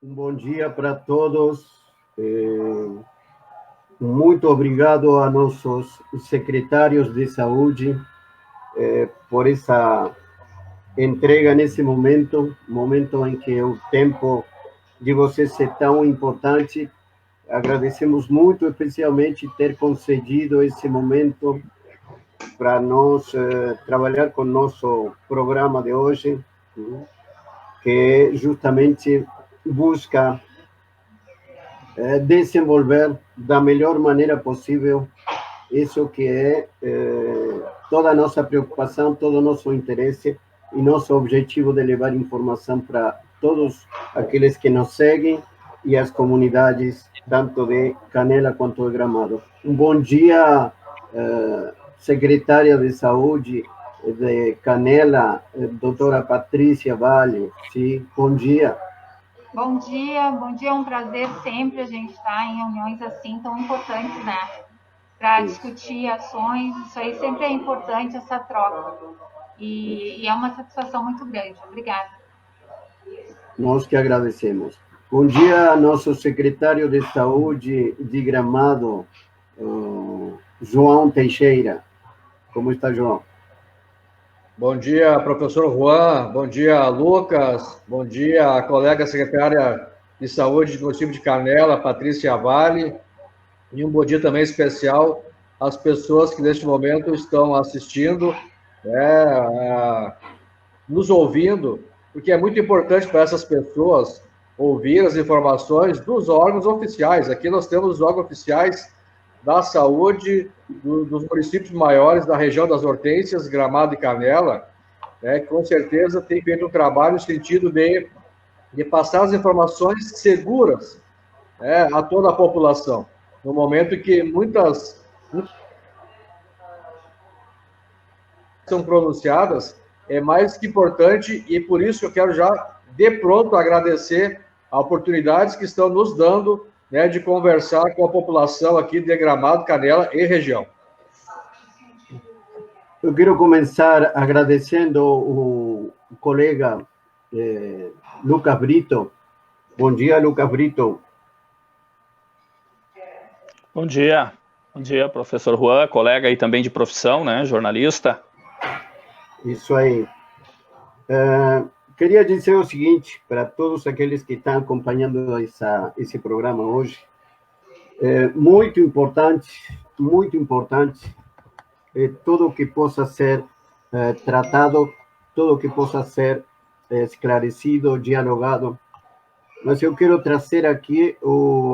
Um bom dia para todos. Muito obrigado a nossos secretários de saúde por essa entrega nesse momento em que o tempo de vocês é tão importante. Agradecemos muito, especialmente, ter concedido esse momento para nós trabalhar com o nosso programa de hoje, que justamente busca desenvolver da melhor maneira possível isso que é toda a nossa preocupação, todo o nosso interesse e nosso objetivo de levar informação para todos aqueles que nos seguem e as comunidades, tanto de Canela quanto de Gramado. Um bom dia, secretária de Saúde de Canela, doutora Patrícia Vale. Sim, bom dia. Bom dia, é um prazer sempre a gente estar em reuniões assim tão importantes, né? Para discutir ações, isso aí sempre é importante, essa troca. E é uma satisfação muito grande. Obrigada. Nós que agradecemos. Bom dia, nosso secretário de Saúde de Gramado, João Teixeira. Como está, João? Bom dia, professor Juan. Bom dia, Lucas. Bom dia, colega secretária de Saúde do município de Canela, Patrícia Vale. E um bom dia também especial às pessoas que neste momento estão assistindo, nos ouvindo, porque é muito importante para essas pessoas ouvir as informações dos órgãos oficiais. Aqui nós temos os órgãos oficiais da saúde dos municípios maiores da região das Hortênsias, Gramado e Canela, que com certeza tem feito um trabalho no sentido de passar as informações seguras a toda a população. No momento em que muitas são pronunciadas, é mais que importante, e por isso eu quero já, de pronto, agradecer a oportunidades que estão nos dando de conversar com a população aqui de Gramado, Canela e região. Eu quero começar agradecendo o colega Lucas Brito. Bom dia, Lucas Brito. Bom dia, professor Juan, colega aí também de profissão, né, jornalista. Isso aí. Queria dizer o seguinte para todos aqueles que estão acompanhando esse programa hoje. Muito importante tudo que possa ser tratado, tudo que possa ser esclarecido, dialogado. Mas eu quero trazer aqui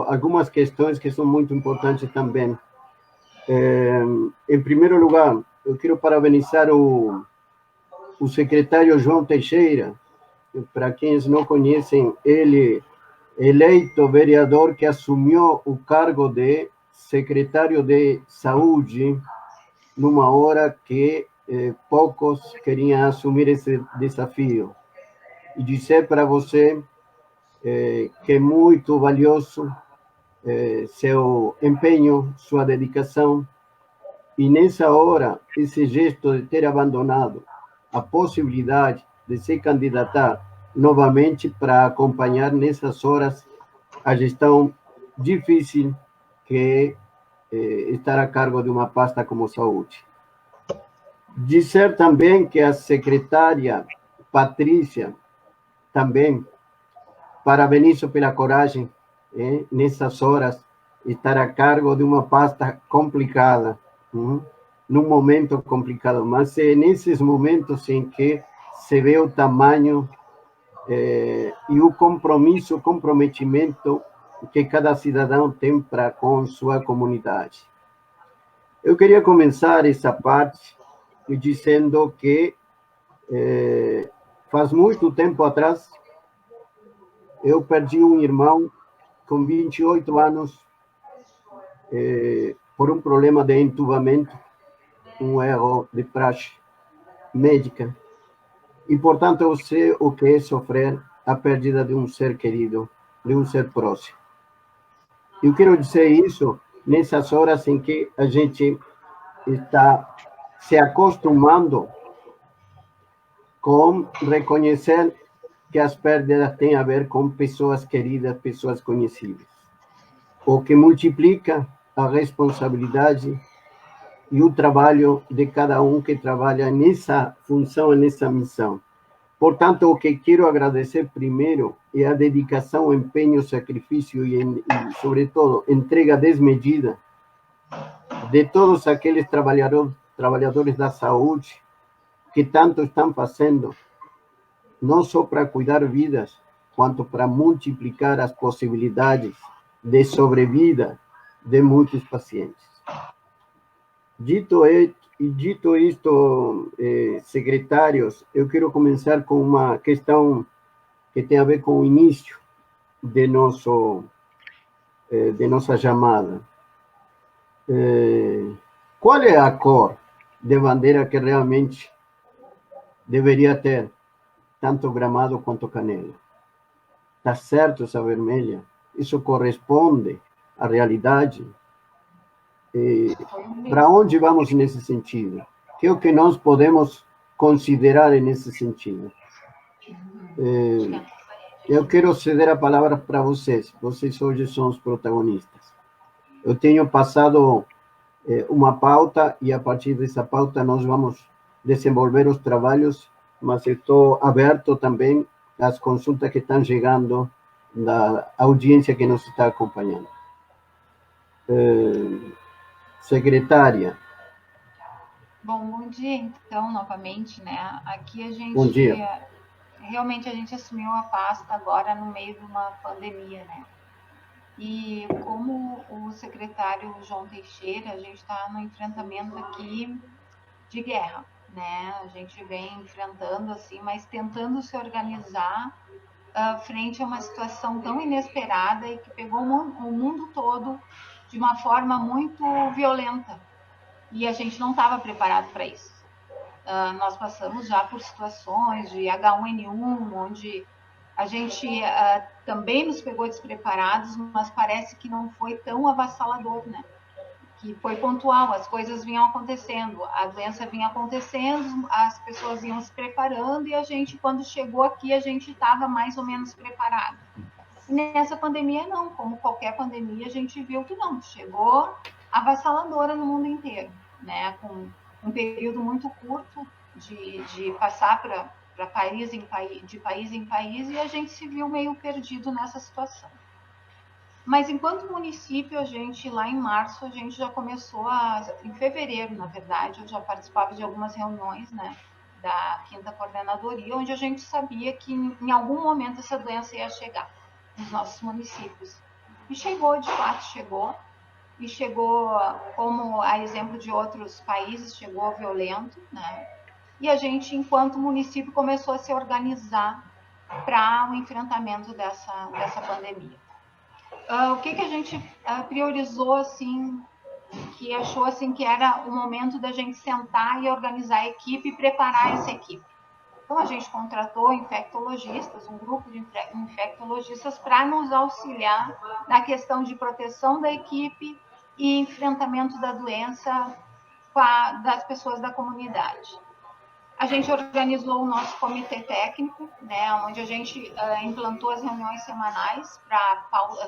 algumas questões que são muito importantes também. Em primeiro lugar, eu quero parabenizar o secretário João Teixeira. Para quem não conhecem, ele eleito vereador que assumiu o cargo de secretário de Saúde numa hora que poucos queriam assumir esse desafio. E dizer para você que é muito valioso seu empenho, sua dedicação, e nessa hora, esse gesto de ter abandonado a possibilidade de se candidatar novamente para acompanhar nessas horas a gestão difícil que é estar a cargo de uma pasta como saúde. Dizer também que a secretária Patrícia também parabenizo pela coragem nessas horas estar a cargo de uma pasta complicada, num momento complicado, mas é nesses momentos em que se vê o tamanho e o comprometimento que cada cidadão tem para com sua comunidade. Eu queria começar essa parte dizendo que faz muito tempo atrás eu perdi um irmão com 28 anos por um problema de entubamento, um erro de praxe médica. E, portanto, eu sei o que é sofrer a perda de um ser querido, de um ser próximo. Eu quero dizer isso nessas horas em que a gente está se acostumando com reconhecer que as perdas têm a ver com pessoas queridas, pessoas conhecidas. O que multiplica a responsabilidade e o trabalho de cada um que trabalha nessa função, nessa missão. Portanto, o que quero agradecer primeiro é a dedicação, o empenho, o sacrifício e sobretudo, entrega desmedida de todos aqueles trabalhadores da saúde que tanto estão fazendo, não só para cuidar vidas, quanto para multiplicar as possibilidades de sobrevida de muitos pacientes. Dito isto, secretários, eu quero começar com uma questão que tem a ver com o início de nossa chamada. Qual é a cor de bandeira que realmente deveria ter tanto Gramado quanto Canela? Está certo essa vermelha? Isso corresponde à realidade? Para onde vamos nesse sentido? O que é o que nós podemos considerar nesse sentido? Eu quero ceder a palavra para vocês. Vocês hoje são os protagonistas. Eu tenho passado uma pauta e a partir dessa pauta nós vamos desenvolver os trabalhos, mas estou aberto também às consultas que estão chegando da audiência que nos está acompanhando. Secretária. Bom dia, então, novamente, né? Aqui a gente... Bom dia. Realmente a gente assumiu a pasta agora no meio de uma pandemia, né? E como o secretário João Teixeira, a gente está no enfrentamento aqui de guerra, né? A gente vem enfrentando assim, mas tentando se organizar frente a uma situação tão inesperada e que pegou o mundo todo de uma forma muito violenta. E a gente não estava preparado para isso. Nós passamos já por situações de H1N1, onde a gente também nos pegou despreparados, mas parece que não foi tão avassalador, né? Que foi pontual, as coisas vinham acontecendo, a doença vinha acontecendo, as pessoas iam se preparando e a gente, quando chegou aqui, a gente estava mais ou menos preparado. E nessa pandemia, não, como qualquer pandemia, a gente viu que não, chegou avassaladora no mundo inteiro, né? Com um período muito curto de passar de país em país, e a gente se viu meio perdido nessa situação. Mas enquanto município, a gente lá em março, a gente já começou em fevereiro, na verdade, eu já participava de algumas reuniões, né, da 5ª Coordenadoria, onde a gente sabia que em algum momento essa doença ia chegar nos nossos municípios. E chegou, de fato chegou, e chegou, como a exemplo de outros países, chegou violento, né? E a gente, enquanto município, começou a se organizar para o enfrentamento dessa pandemia. O que a gente priorizou, assim, que achou assim, que era o momento da gente sentar e organizar a equipe e preparar essa equipe. Então, a gente contratou infectologistas, um grupo de infectologistas para nos auxiliar na questão de proteção da equipe e enfrentamento da doença das pessoas da comunidade. A gente organizou o nosso comitê técnico, né, onde a gente implantou as reuniões semanais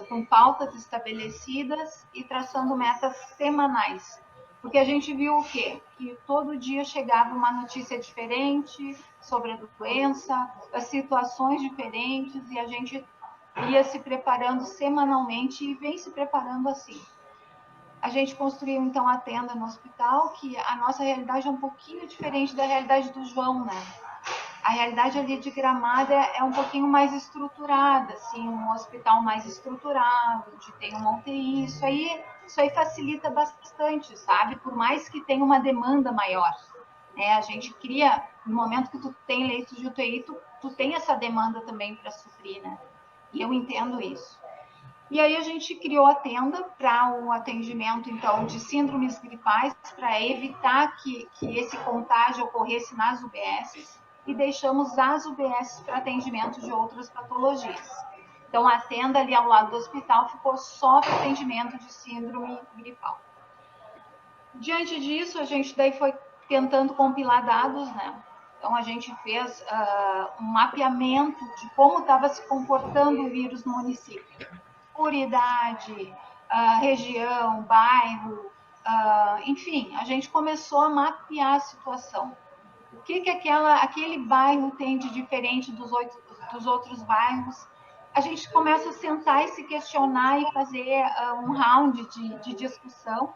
com pautas estabelecidas e traçando metas semanais. Porque a gente viu o quê? Que todo dia chegava uma notícia diferente sobre a doença, as situações diferentes, e a gente ia se preparando semanalmente e vem se preparando assim. A gente construiu, então, a tenda no hospital, que a nossa realidade é um pouquinho diferente da realidade do João, né? A realidade ali de Gramado é um pouquinho mais estruturada, assim, um hospital mais estruturado, onde tem uma UTI, isso aí facilita bastante, sabe? Por mais que tenha uma demanda maior, né? A gente cria, no momento que tu tem leitos de UTI, tu tem essa demanda também para suprir, né? E eu entendo isso. E aí a gente criou a tenda para o atendimento, então, de síndromes gripais, para evitar que esse contágio ocorresse nas UBSs, e deixamos as UBSs para atendimento de outras patologias. Então, a tenda ali ao lado do hospital ficou só para atendimento de síndrome gripal. Diante disso, a gente daí foi tentando compilar dados, né? Então, a gente fez um mapeamento de como estava se comportando o vírus no município. Por idade, região, bairro, enfim, a gente começou a mapear a situação. O que aquele bairro tem de diferente dos outros bairros? A gente começa a sentar e se questionar e fazer um round de discussão,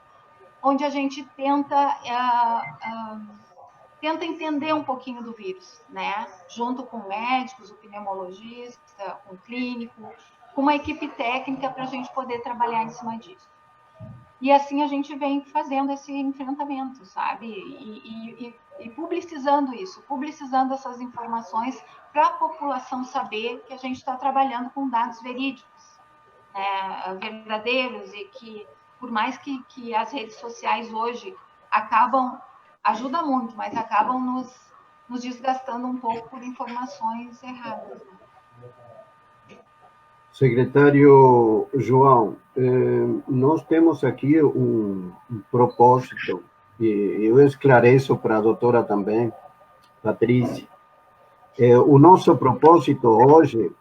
onde a gente tenta entender um pouquinho do vírus, né? Junto com médicos, o pneumologista, com o clínico, com uma equipe técnica para a gente poder trabalhar em cima disso. E assim a gente vem fazendo esse enfrentamento, sabe? E publicizando isso, publicizando essas informações para a população saber que a gente está trabalhando com dados verídicos, né? Verdadeiros, e que, por mais que as redes sociais hoje ajudam muito, mas acabam nos desgastando um pouco por informações erradas, né? Secretário João, nós temos aqui um propósito, e eu esclareço para a doutora também, Patrícia. O nosso propósito hoje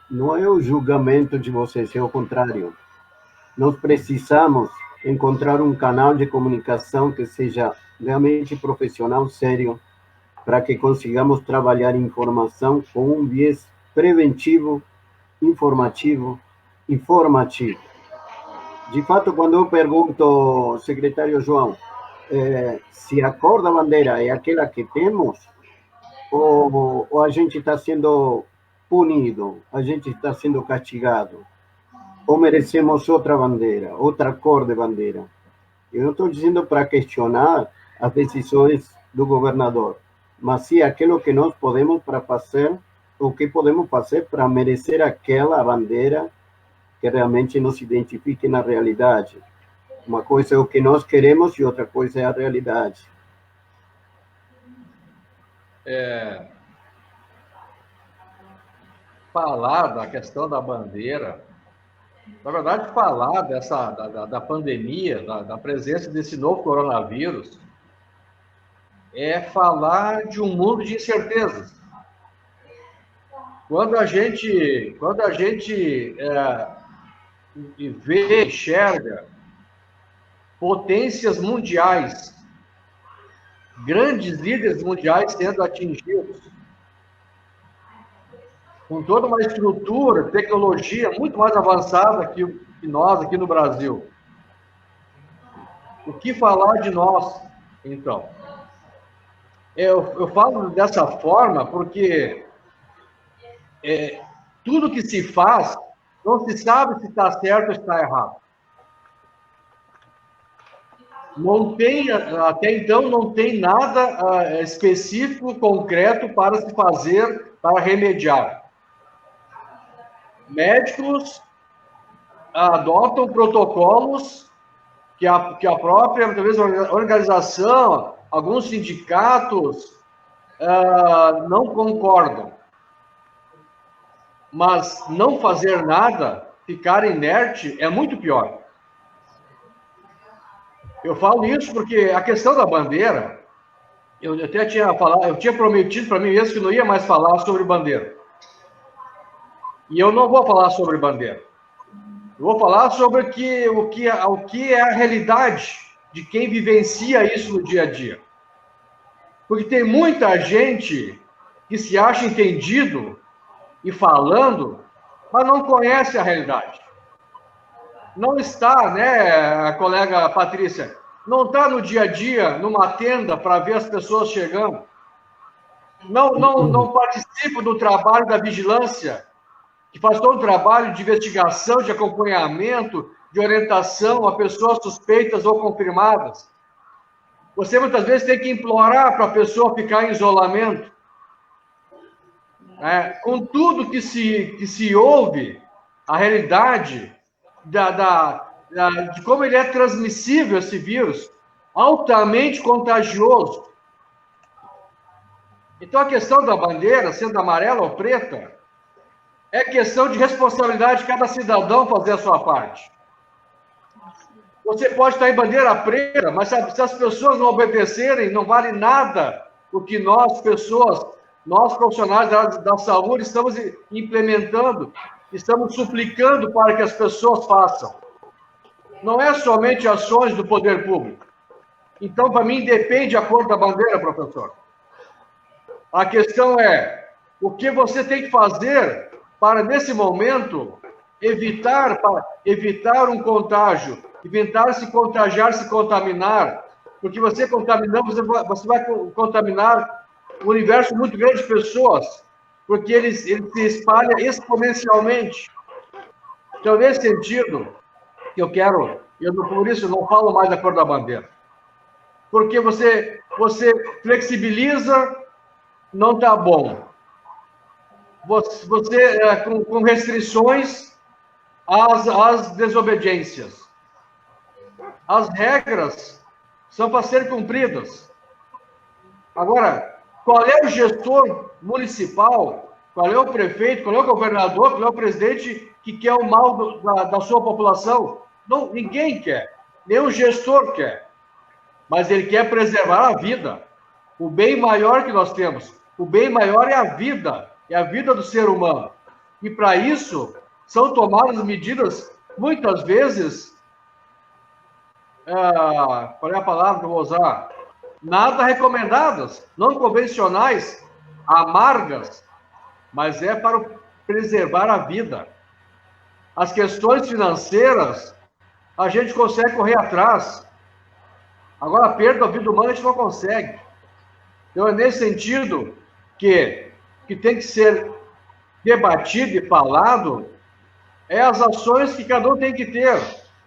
não é o julgamento de vocês, é o contrário. Nós precisamos encontrar um canal de comunicação que seja realmente profissional, sério, para que consigamos trabalhar informação com um viés preventivo, informativo e formativo. De fato, quando eu pergunto, secretário João, se a cor da bandeira é aquela que temos, ou a gente está sendo punido, a gente está sendo castigado, ou merecemos outra bandeira, outra cor de bandeira. Eu não estou dizendo para questionar as decisões do governador, mas sim aquilo que nós podemos para fazer, o que podemos fazer para merecer aquela bandeira que realmente nos identifique na realidade. Uma coisa é o que nós queremos e outra coisa é a realidade. Falar da questão da bandeira, na verdade, falar da pandemia, da presença desse novo coronavírus, é falar de um mundo de incertezas. Quando a gente vê, enxerga potências mundiais, grandes líderes mundiais sendo atingidos, com toda uma estrutura, tecnologia muito mais avançada que nós aqui no Brasil. O que falar de nós, então? Eu falo dessa forma porque tudo que se faz, não se sabe se está certo ou está errado. Não tem, até então, não tem nada específico, concreto para se fazer, para remediar. Médicos adotam protocolos que a própria, talvez, organização, alguns sindicatos não concordam. Mas não fazer nada, ficar inerte, é muito pior. Eu falo isso porque a questão da bandeira, eu até tinha falado, eu tinha prometido para mim mesmo que não ia mais falar sobre bandeira. E eu não vou falar sobre bandeira. Eu vou falar sobre o que é a realidade de quem vivencia isso no dia a dia. Porque tem muita gente que se acha entendido e falando, mas não conhece a realidade. Não está, né, a colega Patrícia, não está no dia a dia, numa tenda, para ver as pessoas chegando. Não participa do trabalho da vigilância, que faz todo o trabalho de investigação, de acompanhamento, de orientação a pessoas suspeitas ou confirmadas. Você muitas vezes tem que implorar para a pessoa ficar em isolamento. Com tudo que se ouve, a realidade de como ele é transmissível, esse vírus, altamente contagioso. Então, a questão da bandeira, sendo amarela ou preta, é questão de responsabilidade de cada cidadão fazer a sua parte. Você pode estar em bandeira preta, mas se as pessoas não obedecerem, não vale nada o que nós, pessoas, nós profissionais da saúde, estamos implementando, estamos suplicando para que as pessoas façam. Não é somente ações do poder público. Então, para mim, depende a cor da bandeira, professor. A questão é, o que você tem que fazer para, nesse momento, evitar um contágio, evitar se contagiar, se contaminar, porque você contaminando, você vai contaminar um universo muito grande de pessoas, porque ele se espalha exponencialmente. Então, nesse sentido, por isso não falo mais da cor da bandeira, porque você flexibiliza, não está bom. Você com restrições às desobediências. As regras são para ser cumpridas. Agora, qual é o gestor municipal, qual é o prefeito, qual é o governador, qual é o presidente que quer o mal da sua população? Não, ninguém quer. Nenhum gestor quer. Mas ele quer preservar a vida. O bem maior que nós temos. O bem maior é a vida do ser humano. E para isso, são tomadas medidas, muitas vezes, qual é a palavra que eu vou usar? Nada recomendadas, não convencionais, amargas, mas é para preservar a vida. As questões financeiras, a gente consegue correr atrás. Agora, a perda da vida humana a gente não consegue. Então, é nesse sentido que tem que ser debatido e falado as ações que cada um tem que ter.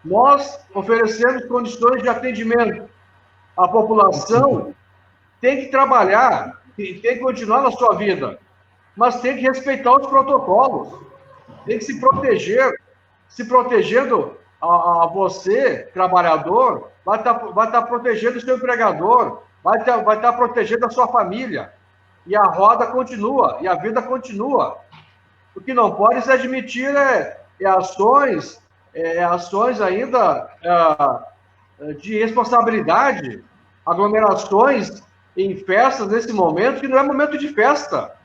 Nós oferecemos condições de atendimento. A população tem que trabalhar, tem que continuar na sua vida, mas tem que respeitar os protocolos, tem que se proteger. Se protegendo a você, trabalhador, vai estar protegendo o seu empregador, vai estar protegendo a sua família. E a roda continua, e a vida continua. O que não pode se admitir ações ainda de responsabilidade, aglomerações em festas nesse momento, que não é momento de festa.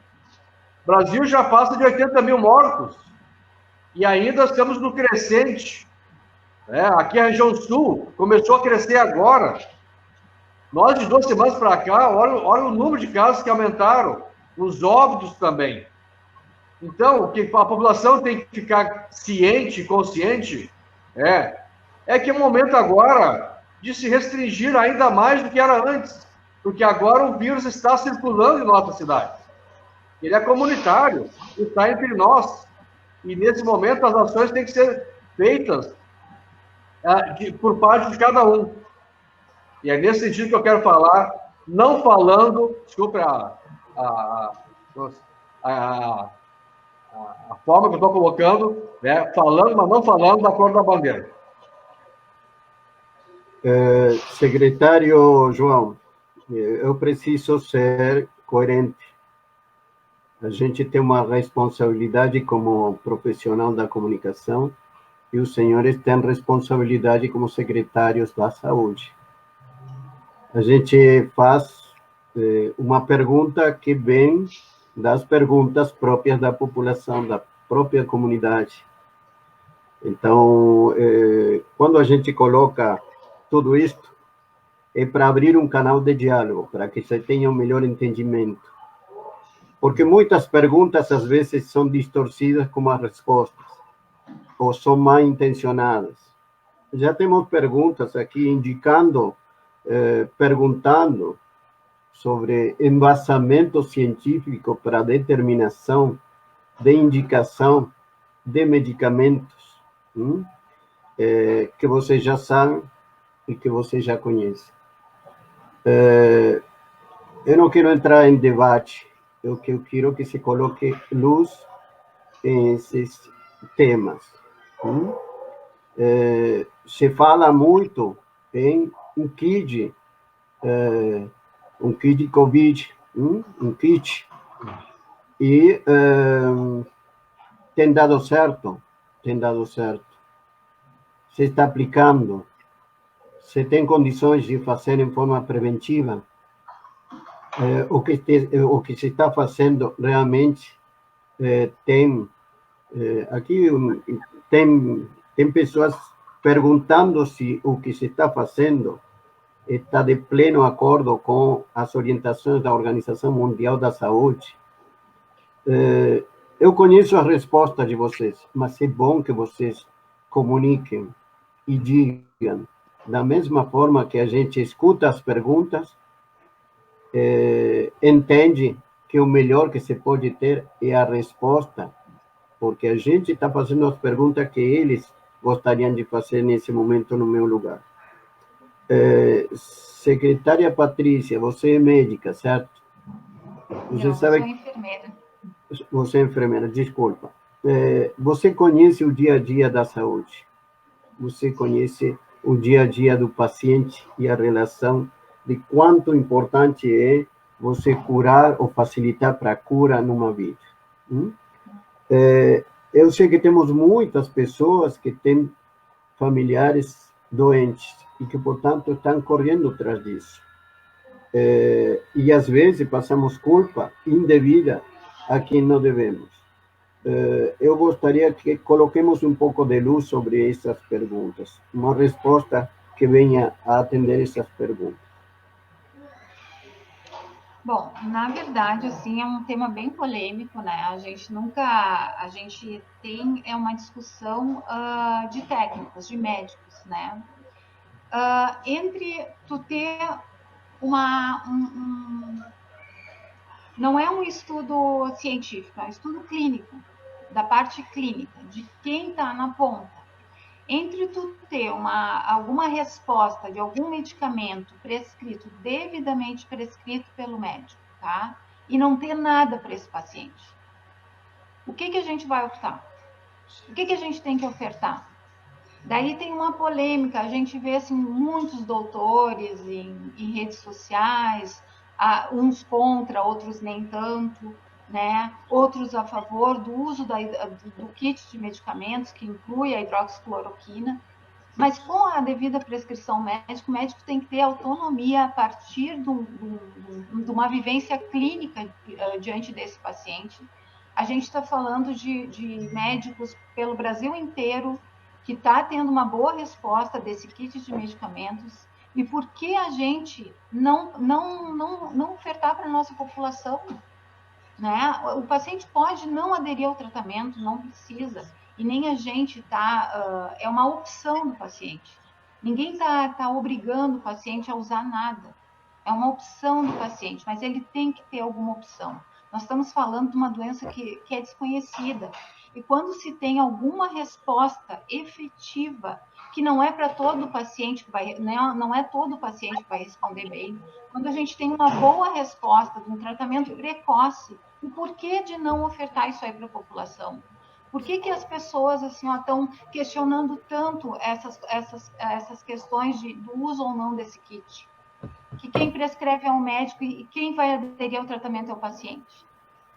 O Brasil já passa de 80 mil mortos, e ainda estamos no crescente. Aqui a região sul começou a crescer agora. Nós, de 2 semanas para cá, olha o número de casos que aumentaram, os óbitos também. Então, o que a população tem que ficar ciente, consciente, é que é o momento agora de se restringir ainda mais do que era antes, porque agora o vírus está circulando em nossa cidade. Ele é comunitário, está entre nós. E, nesse momento, as ações têm que ser feitas por parte de cada um. E é nesse sentido que eu quero falar, não falando, desculpe a forma que eu estou colocando, falando, mas não falando da cor da bandeira. Secretário João, eu preciso ser coerente. A gente tem uma responsabilidade como profissional da comunicação e os senhores têm responsabilidade como secretários da saúde. A gente faz uma pergunta que vem das perguntas próprias da população, da própria comunidade. Então, quando a gente coloca tudo isto, é para abrir um canal de diálogo, para que se tenha um melhor entendimento. Porque muitas perguntas, às vezes, são distorcidas como as respostas, ou são mal intencionadas. Já temos perguntas aqui indicando, perguntando sobre embasamento científico para determinação de indicação de medicamentos, que vocês já sabem e que vocês já conhecem. Eu não quero entrar em debate, eu quero que se coloque luz em esses temas. Se fala muito em um kit COVID, um kit, e tem dado certo, se está aplicando, se tem condições de fazer em forma preventiva. o que se está fazendo realmente aqui tem pessoas perguntando se o que se está fazendo está de pleno acordo com as orientações da Organização Mundial da Saúde. Eu conheço a resposta de vocês, mas é bom que vocês comuniquem e digam, da mesma forma que a gente escuta as perguntas, entende que o melhor que se pode ter é a resposta, porque a gente está fazendo as perguntas que eles gostariam de fazer nesse momento no meu lugar. Secretária Patrícia, você é médica, certo? Você não, sabe... eu sou enfermeira. Você é enfermeira, desculpa. Você conhece o dia a dia da saúde? Você conhece o dia a dia do paciente e a relação de quanto importante é você curar ou facilitar para a cura numa vida. Eu sei que temos muitas pessoas que têm familiares doentes e que, portanto, estão correndo atrás disso. E, às vezes, passamos culpa indevida a quem não devemos. Eu gostaria que coloquemos um pouco de luz sobre essas perguntas, uma resposta que venha a atender essas perguntas. Bom, na verdade, assim, é um tema bem polêmico, né? A gente tem uma discussão de técnicos, de médicos, né? Entre tu ter não é um estudo científico, é um estudo clínico, da parte clínica, de quem está na ponta. Entre tu ter alguma resposta de algum medicamento prescrito, devidamente prescrito pelo médico, tá? E não ter nada para esse paciente. O que a gente vai optar? O que a gente tem que ofertar? Daí tem uma polêmica, a gente vê assim, muitos doutores em redes sociais, uns contra, outros nem tanto, né? Outros a favor do uso do kit de medicamentos, que inclui a hidroxicloroquina, mas com a devida prescrição médica, o médico tem que ter autonomia a partir de uma vivência clínica diante desse paciente. A gente está falando de médicos pelo Brasil inteiro, que está tendo uma boa resposta desse kit de medicamentos, e por que a gente não ofertar para a nossa população? Né? O paciente pode não aderir ao tratamento, não precisa, e nem a gente é uma opção do paciente. Ninguém está obrigando o paciente a usar nada. É uma opção do paciente, mas ele tem que ter alguma opção. Nós estamos falando de uma doença que é desconhecida. E quando se tem alguma resposta efetiva, que não é para todo paciente que vai, não é todo paciente que vai responder bem, quando a gente tem uma boa resposta de um tratamento precoce, o porquê de não ofertar isso aí para a população? Por que as pessoas assim estão questionando tanto essas questões do uso ou não desse kit? Que quem prescreve é o médico e quem vai aderir ao tratamento é o paciente.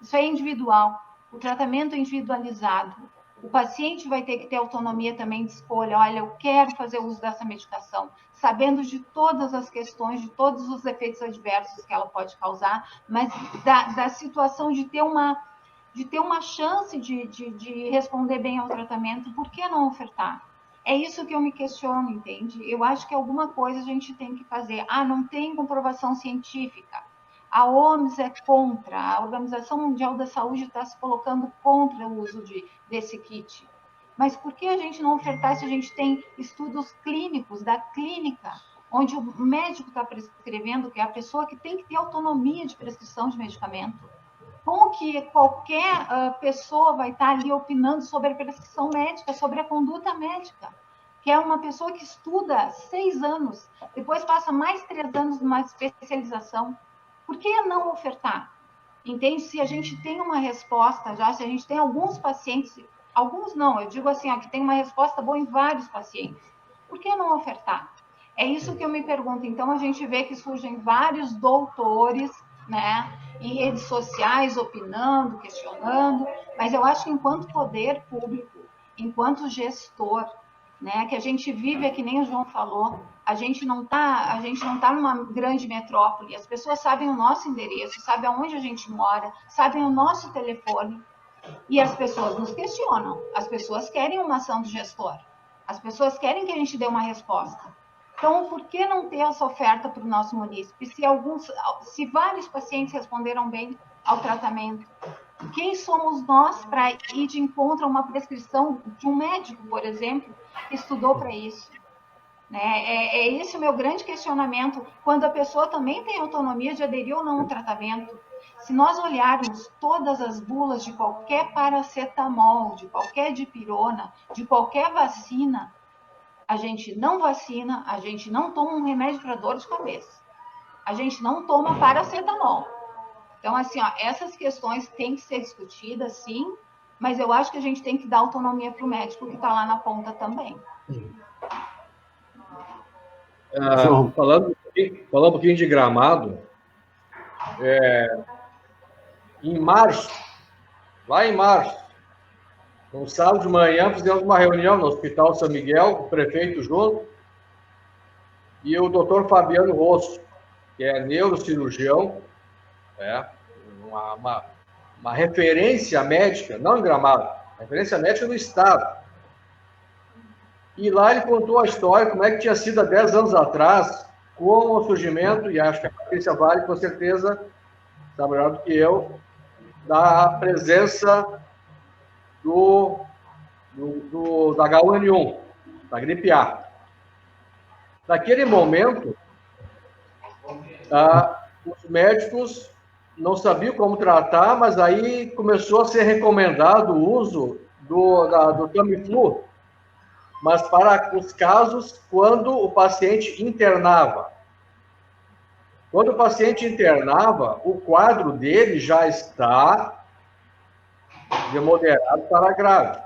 Isso é individual. O tratamento é individualizado. O paciente vai ter que ter autonomia também de escolha. Olha, eu quero fazer uso dessa medicação, sabendo de todas as questões, de todos os efeitos adversos que ela pode causar, mas da situação de ter uma chance de responder bem ao tratamento, por que não ofertar? É isso que eu me questiono, entende? Eu acho que alguma coisa a gente tem que fazer. Não tem comprovação científica. A OMS é contra, a Organização Mundial da Saúde está se colocando contra o uso desse kit. Mas por que a gente não ofertar se a gente tem estudos clínicos da clínica, onde o médico está prescrevendo, que é a pessoa que tem que ter autonomia de prescrição de medicamento? Como que qualquer pessoa vai estar ali opinando sobre a prescrição médica, sobre a conduta médica? Que é uma pessoa que estuda 6 anos, depois passa mais 3 anos numa especialização. Por que não ofertar? Entende? Se a gente tem uma resposta já, se a gente tem alguns pacientes, alguns não, eu digo assim, que tem uma resposta boa em vários pacientes, por que não ofertar? É isso que eu me pergunto. Então, a gente vê que surgem vários doutores, né, em redes sociais, opinando, questionando, mas eu acho que enquanto poder público, enquanto gestor, né? Que a gente vive, é que nem o João falou, a gente não tá numa grande metrópole, as pessoas sabem o nosso endereço, sabem aonde a gente mora, sabem o nosso telefone, e as pessoas nos questionam, as pessoas querem uma ação do gestor, as pessoas querem que a gente dê uma resposta. Então, por que não ter essa oferta para o nosso munícipe? Se vários pacientes responderam bem ao tratamento, quem somos nós para ir de encontro a uma prescrição de um médico, por exemplo, que estudou para isso? É esse o meu grande questionamento, quando a pessoa também tem autonomia de aderir ou não ao tratamento. Se nós olharmos todas as bulas de qualquer paracetamol, de qualquer dipirona, de qualquer vacina, a gente não vacina, a gente não toma um remédio para dor de cabeça, a gente não toma paracetamol. Então, assim, essas questões têm que ser discutidas, sim, mas eu acho que a gente tem que dar autonomia para o médico que está lá na ponta também. Falando um pouquinho de Gramado, em março, lá em março, no sábado de manhã, fizemos uma reunião no Hospital São Miguel, com o prefeito junto, e o doutor Fabiano Rosso, que é neurocirurgião, uma referência médica, não em Gramado, referência médica do Estado. E lá ele contou a história, como é que tinha sido há 10 anos atrás, com o surgimento, e acho que a Patrícia Vale, com certeza, está melhor do que eu, da presença da H1N1, da gripe A. Naquele momento, os médicos não sabiam como tratar, mas aí começou a ser recomendado o uso do Tamiflu, mas para os casos quando o paciente internava. Quando o paciente internava, o quadro dele já está de moderado para grave.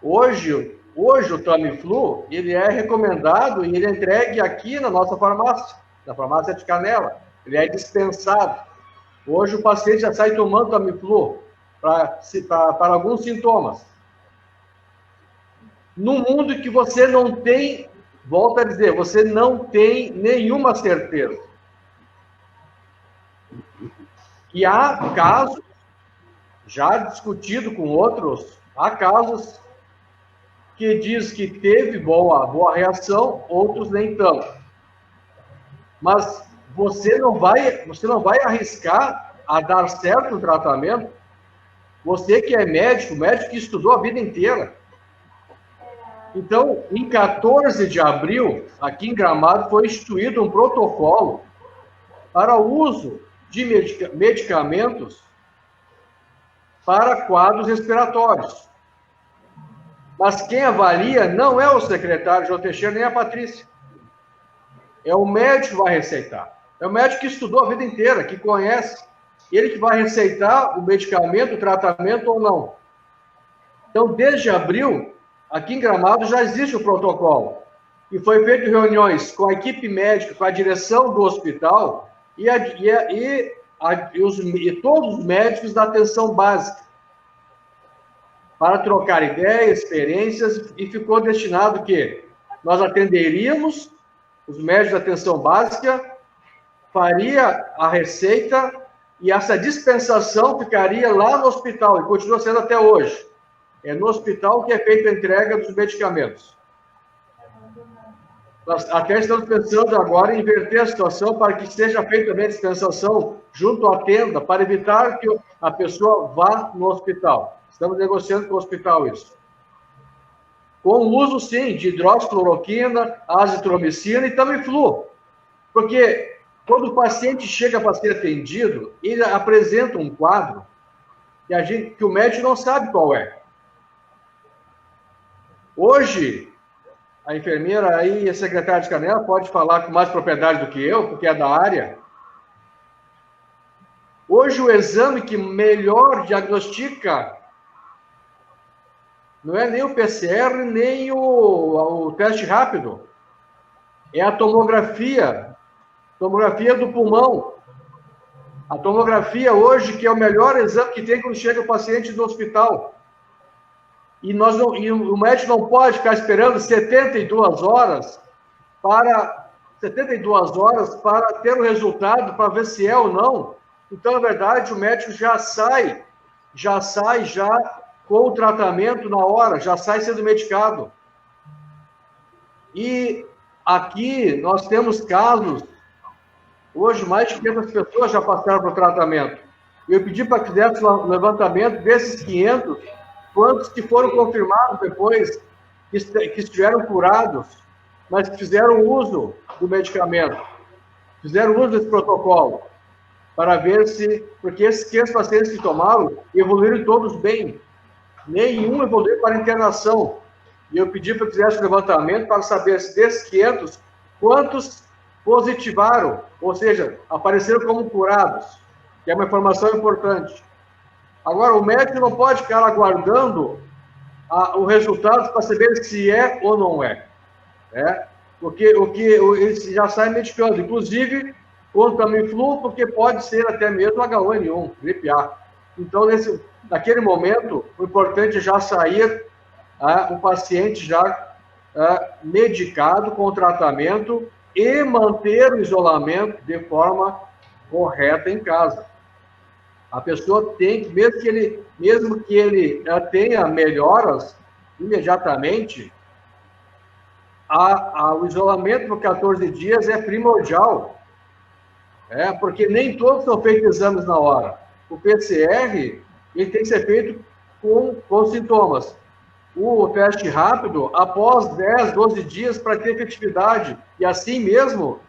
Hoje o Tamiflu, ele é recomendado e ele é entregue aqui na nossa farmácia, na farmácia de Canela. Ele é dispensado. Hoje o paciente já sai tomando Tamiflu para alguns sintomas. Num mundo que você não tem, volto a dizer, você não tem nenhuma certeza. E há casos, já discutido com outros, há casos que diz que teve boa reação, outros nem tanto. Mas você não vai arriscar a dar certo o tratamento, você que é médico que estudou a vida inteira. Então, em 14 de abril, aqui em Gramado, foi instituído um protocolo para o uso de medicamentos para quadros respiratórios. Mas quem avalia não é o secretário João Teixeira nem a Patrícia. É o médico que vai receitar. É o médico que estudou a vida inteira, que conhece. Ele que vai receitar o medicamento, o tratamento ou não. Então, desde abril, aqui em Gramado já existe o protocolo. E foi feito reuniões com a equipe médica, com a direção do hospital e todos os médicos da atenção básica, para trocar ideias, experiências, e ficou destinado que nós atenderíamos os médicos da atenção básica, faria a receita e essa dispensação ficaria lá no hospital, e continua sendo até hoje. É no hospital que é feita a entrega dos medicamentos. Nós até estamos pensando agora em inverter a situação para que seja feita também a dispensação junto à tenda, para evitar que a pessoa vá no hospital. Estamos negociando com o hospital isso. Com o uso, sim, de hidroxicloroquina, azitromicina e Tamiflu. Porque quando o paciente chega para ser atendido, ele apresenta um quadro que o médico não sabe qual é. Hoje, a enfermeira aí, a secretária de Canela, pode falar com mais propriedade do que eu, porque é da área. Hoje, o exame que melhor diagnostica não é nem o PCR, nem o teste rápido. É a tomografia do pulmão. A tomografia hoje, que é o melhor exame que tem quando chega o paciente no hospital. e o médico não pode ficar esperando 72 horas para ter o resultado, para ver se é ou não. Então, na verdade, o médico já sai com o tratamento na hora, já sai sendo medicado. E aqui nós temos casos, hoje mais de 500 pessoas já passaram para o tratamento. Eu pedi para que fizesse um levantamento desses 500, quantos que foram confirmados depois, que estiveram curados, mas que fizeram uso do medicamento, fizeram uso desse protocolo, para ver se... Porque esses pacientes que tomaram evoluíram todos bem. Nenhum evoluiu para internação. E eu pedi para que fizesse um levantamento para saber se desses 500, quantos positivaram, ou seja, apareceram como curados, que é uma informação importante. Agora, o médico não pode ficar aguardando o resultado para saber se é ou não é. Porque ele já sai medicando, inclusive o Tamiflu, porque pode ser até mesmo H1N1, gripe A. Então, naquele momento, o importante é já sair o paciente já medicado com o tratamento e manter o isolamento de forma correta em casa. A pessoa tem que, mesmo que ele tenha melhoras imediatamente, o isolamento por 14 dias é primordial, porque nem todos são feitos exames na hora. O PCR ele tem que ser feito com sintomas. O teste rápido, após 10, 12 dias, para ter efetividade. E assim mesmo,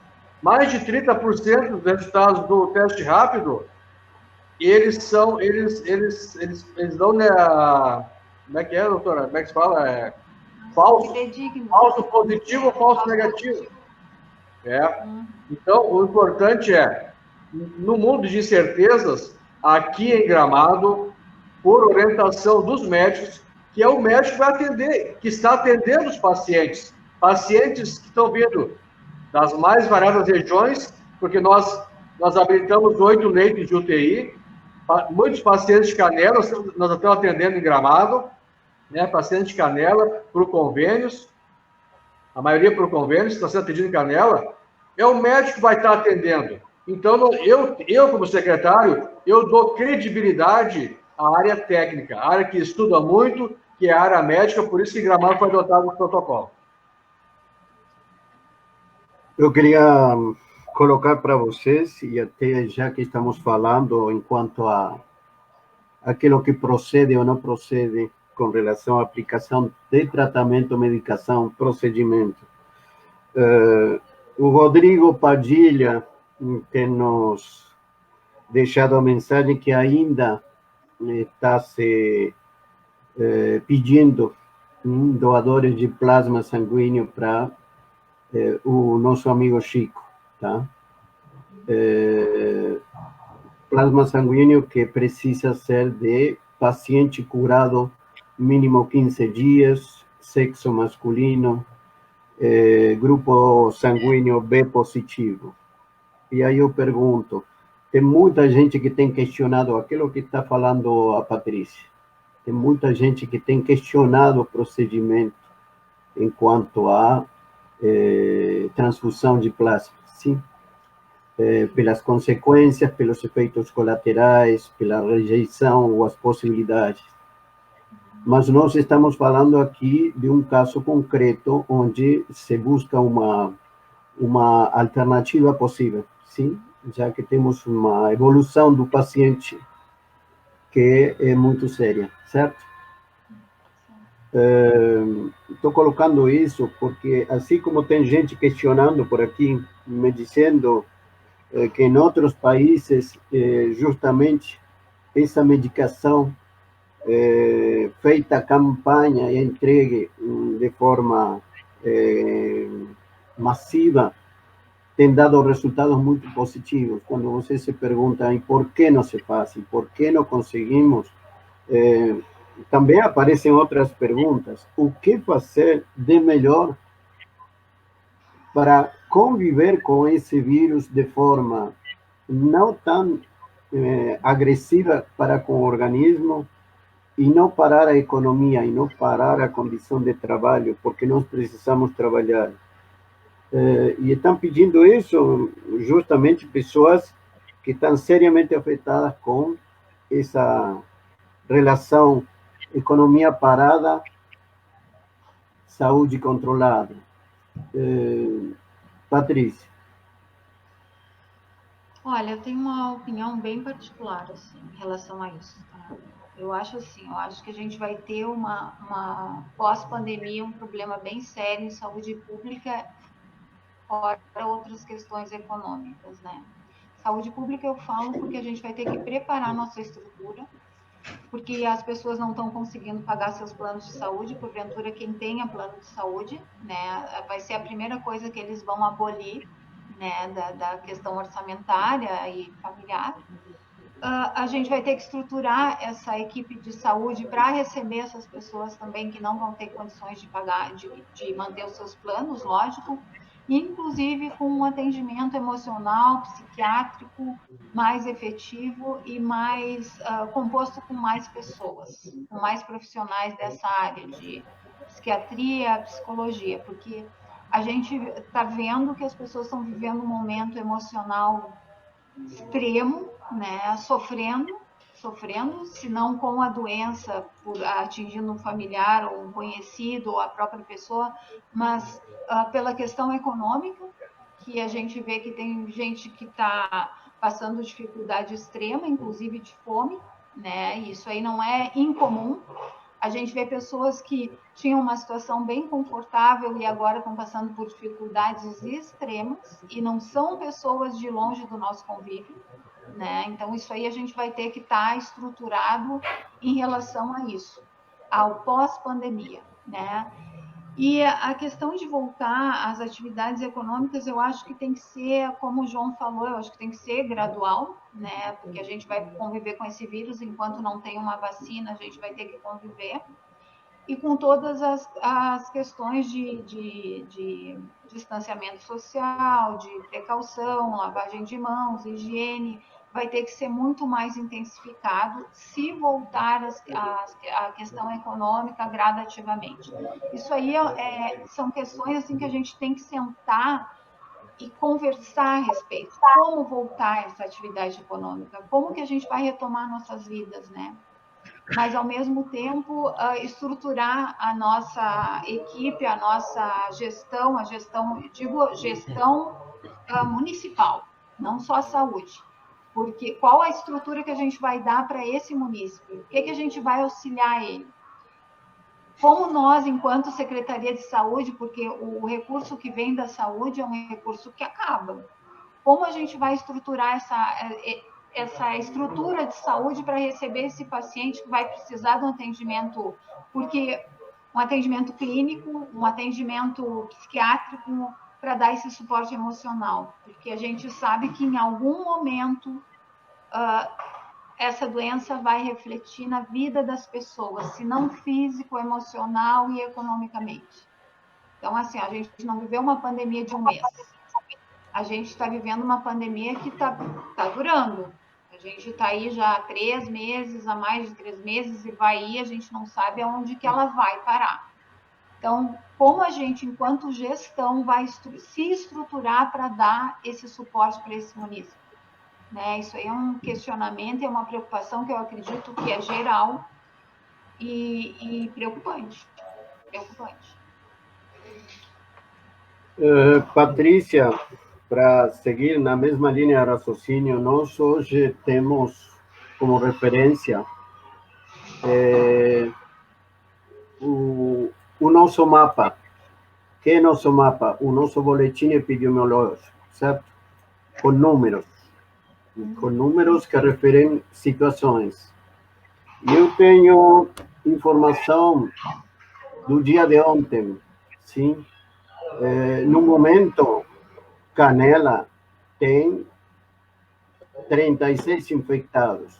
mais de 30% dos resultados do teste rápido, eles dão, né, como é que é, doutora? Como é que se fala? Falso positivo ou falso negativo. Então, o importante é, no mundo de incertezas, aqui em Gramado, por orientação dos médicos, que é o médico que vai atender, que está atendendo os pacientes que estão vindo das mais variadas regiões, porque nós habilitamos 8 leitos de UTI, muitos pacientes de Canela, nós estamos atendendo em Gramado, pacientes de Canela por convênios, a maioria por convênios, está sendo atendido em Canela, é o médico que vai estar atendendo. Então, eu como secretário, eu dou credibilidade à área técnica, a área que estuda muito, que é a área médica, por isso que Gramado foi adotado o protocolo. Eu queria colocar para vocês, e até já que estamos falando enquanto a aquilo que procede ou não procede com relação à aplicação de tratamento, medicação, procedimento. O Rodrigo Padilha tem nos deixado a mensagem que ainda está se pedindo doadores de plasma sanguíneo para o nosso amigo Chico, tá? Plasma sanguíneo que precisa ser de paciente curado mínimo 15 dias, sexo masculino, grupo sanguíneo B positivo. E aí eu pergunto, tem muita gente que tem questionado aquilo que está falando a Patrícia. Tem muita gente que tem questionado o procedimento enquanto a transfusão de plasma, sim? Pelas consequências, pelos efeitos colaterais, pela rejeição ou as possibilidades. Mas nós estamos falando aqui de um caso concreto onde se busca uma alternativa possível, sim? Já que temos uma evolução do paciente que é muito séria, certo? Estou colocando isso porque, assim como tem gente questionando por aqui, me dizendo que em outros países, justamente, essa medicação feita campanha e entregue de forma massiva, tem dado resultados muito positivos. Quando você se pergunta em por que não se faz, e por que não conseguimos, também aparecem outras perguntas. O que fazer de melhor para conviver com esse vírus de forma não tão agressiva para com o organismo, e não parar a economia, e não parar a condição de trabalho, porque nós precisamos trabalhar. E estão pedindo isso justamente pessoas que estão seriamente afetadas com essa relação economia parada, saúde controlada. Patrícia. Olha, eu tenho uma opinião bem particular assim, em relação a isso. Tá? Eu acho que a gente vai ter uma pós-pandemia, um problema bem sério em saúde pública, fora outras questões econômicas, né? Saúde pública eu falo porque a gente vai ter que preparar nossa estrutura, porque as pessoas não estão conseguindo pagar seus planos de saúde, porventura quem tenha plano de saúde, né, vai ser a primeira coisa que eles vão abolir, né, da questão orçamentária e familiar. A gente vai ter que estruturar essa equipe de saúde para receber essas pessoas também que não vão ter condições de pagar, de manter os seus planos, lógico, inclusive com um atendimento emocional, psiquiátrico mais efetivo e mais composto com mais pessoas, com mais profissionais dessa área de psiquiatria, psicologia, porque a gente está vendo que as pessoas estão vivendo um momento emocional extremo, né, sofrendo, se não com a doença por atingindo um familiar ou um conhecido ou a própria pessoa, mas pela questão econômica, que a gente vê que tem gente que está passando dificuldade extrema, inclusive de fome, né? Isso aí não é incomum. A gente vê pessoas que tinham uma situação bem confortável e agora estão passando por dificuldades extremas e não são pessoas de longe do nosso convívio, né? Então, isso aí a gente vai ter que estar estruturado em relação a isso, ao pós-pandemia, né? E a questão de voltar às atividades econômicas, eu acho que tem que ser, como o João falou, eu acho que tem que ser gradual, né? Porque a gente vai conviver com esse vírus enquanto não tem uma vacina, a gente vai ter que conviver. E com todas as questões de distanciamento social, de precaução, lavagem de mãos, higiene, vai ter que ser muito mais intensificado se voltar a questão econômica gradativamente. Isso aí são questões assim que a gente tem que sentar e conversar a respeito. Como voltar essa atividade econômica? Como que a gente vai retomar nossas vidas, né? Mas, ao mesmo tempo, estruturar a nossa equipe, a nossa gestão, gestão municipal, não só a saúde. Porque qual a estrutura que a gente vai dar para esse município? O que a gente vai auxiliar ele? Como nós, enquanto Secretaria de Saúde, porque o recurso que vem da saúde é um recurso que acaba, como a gente vai estruturar essa estrutura de saúde para receber esse paciente que vai precisar de um atendimento, porque um atendimento clínico, um atendimento psiquiátrico, para dar esse suporte emocional, porque a gente sabe que em algum momento essa doença vai refletir na vida das pessoas, se não físico, emocional e economicamente. Então, assim, a gente não viveu uma pandemia de um mês. A gente está vivendo uma pandemia que está durando. A gente está aí já há 3 meses, há mais de 3 meses, e vai ir, a gente não sabe aonde que ela vai parar. Então, como a gente, enquanto gestão, vai se estruturar para dar esse suporte para esse município? Né? Isso aí é um questionamento, é uma preocupação que eu acredito que é geral e preocupante. Patrícia, para seguir na mesma linha de raciocínio, nós hoje temos como referência o nosso mapa. Que é nosso mapa? O nosso boletim epidemiológico, certo? Com números que referem situações. E eu tenho informação do dia de ontem, sim? No momento, Canela tem 36 infectados,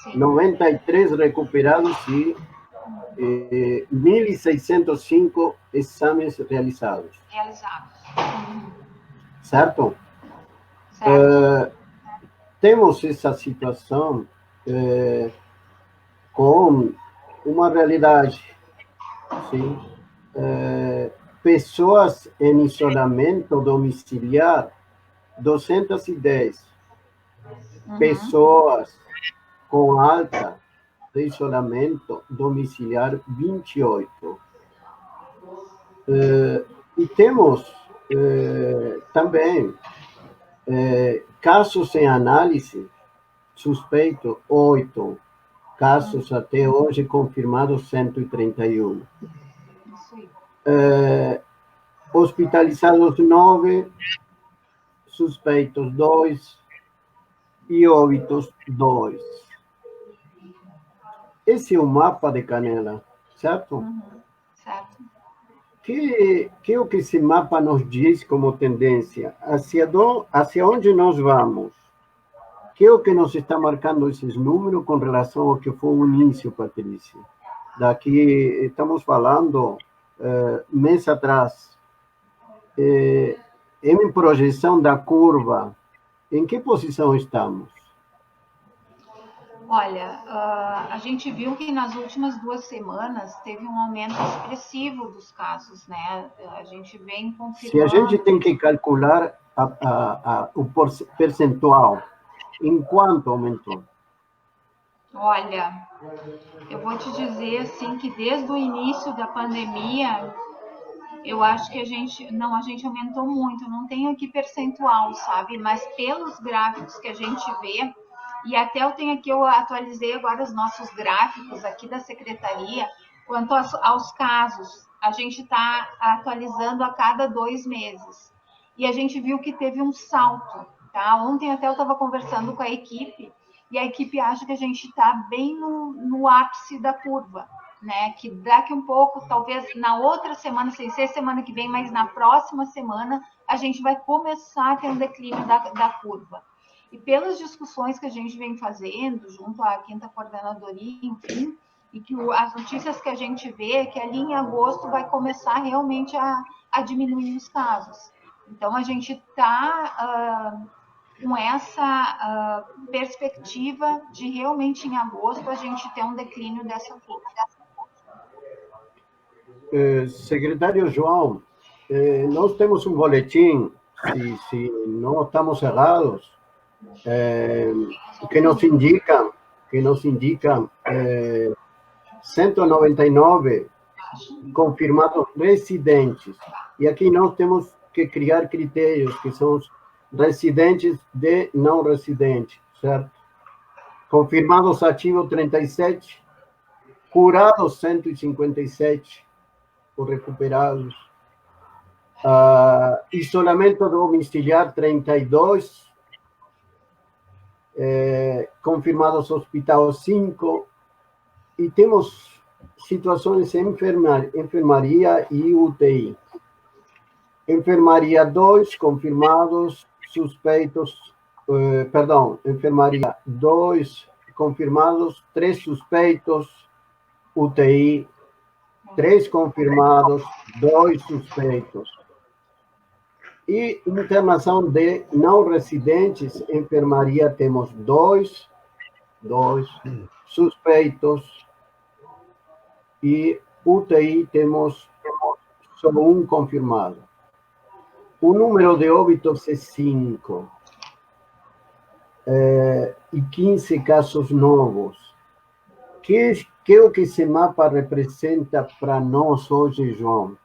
sim. 93 recuperados e 1.605 exames realizados. Certo? Certo. Temos essa situação com uma realidade, sim. Pessoas em isolamento domiciliar, 210. Pessoas com alta de isolamento domiciliar, 28. E temos também casos em análise, suspeito, 8. Casos até hoje confirmados, 131. Hospitalizados, 9. Suspeitos, 2. E óbitos, 2. Esse é o mapa de Canela, certo? Certo. Que é o que esse mapa nos diz como tendência? Hacia onde nós vamos? Que é o que nos está marcando esses números com relação ao que foi o início, Patrícia? Daqui, estamos falando, mês atrás, em projeção da curva, em que posição estamos? Olha, a gente viu que nas últimas 2 semanas teve um aumento expressivo dos casos, né? A gente vem confirmando... Se a gente tem que calcular o percentual, em quanto aumentou? Olha, eu vou te dizer assim que desde o início da pandemia, eu acho que a gente aumentou muito, não tenho aqui percentual, sabe? Mas pelos gráficos que a gente vê, e até eu atualizei agora os nossos gráficos aqui da secretaria, quanto aos casos, a gente está atualizando a cada 2 meses. E a gente viu que teve um salto, tá? Ontem até eu estava conversando com a equipe, e a equipe acha que a gente está bem no ápice da curva, né? Que daqui um pouco, talvez na outra semana, sem ser semana que vem, mas na próxima semana, a gente vai começar a ter um declínio da curva. E pelas discussões que a gente vem fazendo, junto à 5ª Coordenadoria, enfim, e que as notícias que a gente vê é que ali em agosto vai começar realmente a diminuir os casos. Então, a gente está com essa perspectiva de realmente em agosto a gente ter um declínio dessa curva. Secretário João, nós temos um boletim, se não estamos errados, que nos indica 199 confirmados residentes. E aqui nós temos que criar critérios, que são os residentes de não residentes, certo? Confirmados ativos, 37, curados, 157, os recuperados. Isolamento domiciliar, 32, confirmados hospitalares, 5, e temos situações em enfermaria e UTI. Enfermaria, 2 confirmados, suspeitos, enfermaria, 2 confirmados, 3 suspeitos, UTI, 3 confirmados, 2 suspeitos. E internação de não residentes, enfermaria, temos 2 suspeitos, e UTI temos só 1 confirmado. O número de óbitos é 5, e 15 casos novos. Que é o que esse mapa representa para nós hoje, João?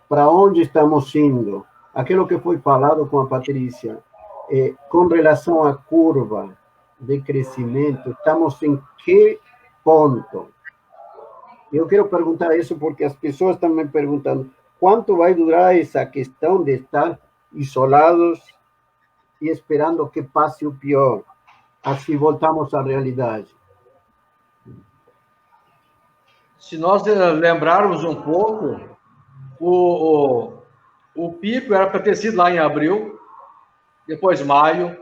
Para onde estamos indo? Aquilo que foi falado com a Patrícia, com relação à curva de crescimento, estamos em que ponto? Eu quero perguntar isso porque as pessoas estão me perguntando quanto vai durar essa questão de estar isolados e esperando que passe o pior. Assim voltamos à realidade. Se nós lembrarmos um pouco, o pico era para ter sido lá em abril, depois maio,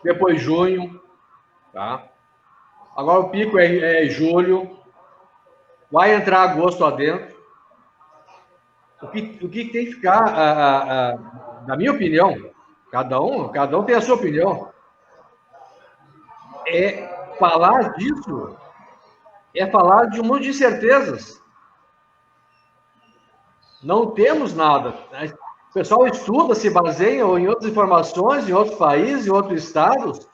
depois junho, tá? Agora o pico é julho, vai entrar agosto adentro. O que tem que ficar, na minha opinião, cada um tem a sua opinião, é falar disso é falar de um monte de incertezas. Não temos nada. O pessoal estuda, se baseia em outras informações, em outros países, em outros estados.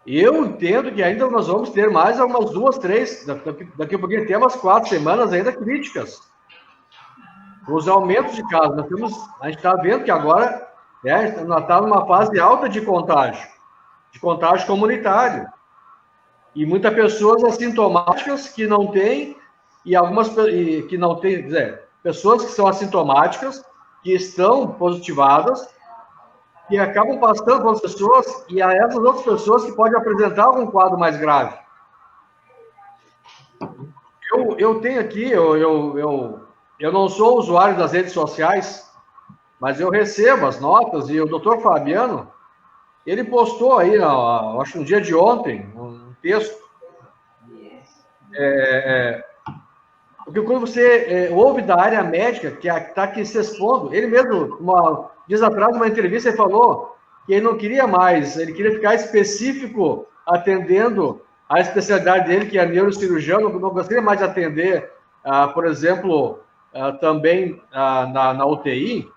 Eu entendo que ainda nós vamos ter mais algumas 2, 3, daqui a pouquinho tem umas 4 semanas ainda críticas. Os aumentos de casos. A gente está vendo que agora nós estamos numa fase alta de contágio comunitário. E muitas pessoas assintomáticas que não têm, e algumas que não têm, quer dizer, pessoas que são assintomáticas, que estão positivadas, que acabam passando para as pessoas, e a essas outras pessoas que podem apresentar algum quadro mais grave. Eu tenho aqui, eu não sou usuário das redes sociais, mas eu recebo as notas, e o doutor Fabiano, ele postou aí, acho que no dia de ontem, um texto. Porque quando você ouve da área médica, que está aqui se expondo, ele mesmo, dias atrás, numa entrevista, ele falou que ele não queria mais, ele queria ficar específico atendendo a especialidade dele, que é neurocirurgião, não gostaria mais de atender, por exemplo, também na UTI,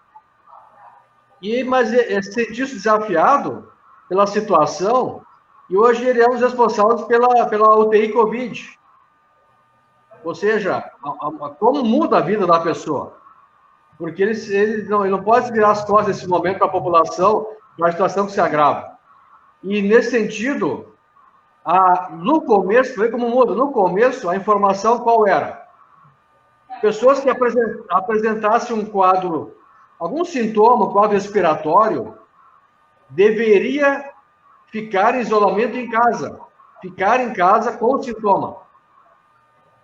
mas sentiu-se desafiado pela situação, e hoje ele é um dos responsáveis pela UTI Covid. Ou seja, como muda a vida da pessoa. Porque ele não pode virar as costas nesse momento para a população, para a situação que se agrava. E, nesse sentido, no começo, vê como muda, no começo, a informação qual era? Pessoas que apresentassem um quadro, algum sintoma, um quadro respiratório, deveria ficar em isolamento em casa. Ficar em casa com o sintoma.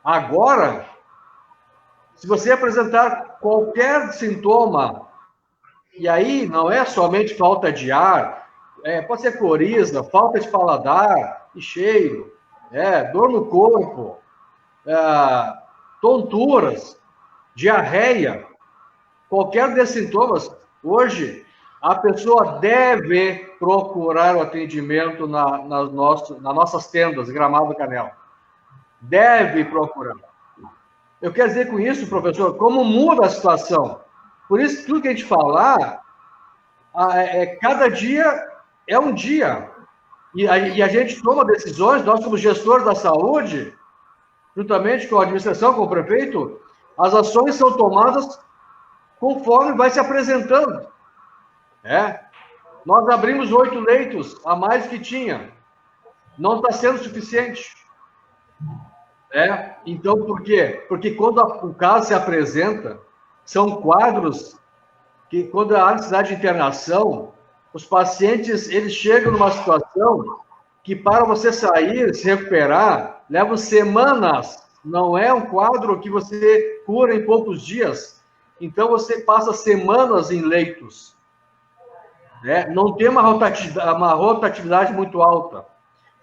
Agora, se você apresentar qualquer sintoma, e aí não é somente falta de ar, pode ser coriza, falta de paladar e cheiro, dor no corpo, tonturas, diarreia, qualquer desses sintomas, hoje, a pessoa deve procurar o atendimento nas nossas tendas, Gramado Canela. Deve procurar. Eu quero dizer com isso, professor, como muda a situação. Por isso, tudo que a gente falar, cada dia é um dia. E a gente toma decisões, nós como gestores da saúde, juntamente com a administração, com o prefeito, as ações são tomadas conforme vai se apresentando. Nós abrimos 8 leitos a mais que tinha. Não está sendo suficiente. Então, por quê? Porque quando o caso se apresenta, são quadros que, quando há necessidade de internação, os pacientes, eles chegam numa situação que, para você sair, se recuperar, leva semanas. Não é um quadro que você cura em poucos dias. Então, você passa semanas em leitos. Não tem uma rotatividade muito alta.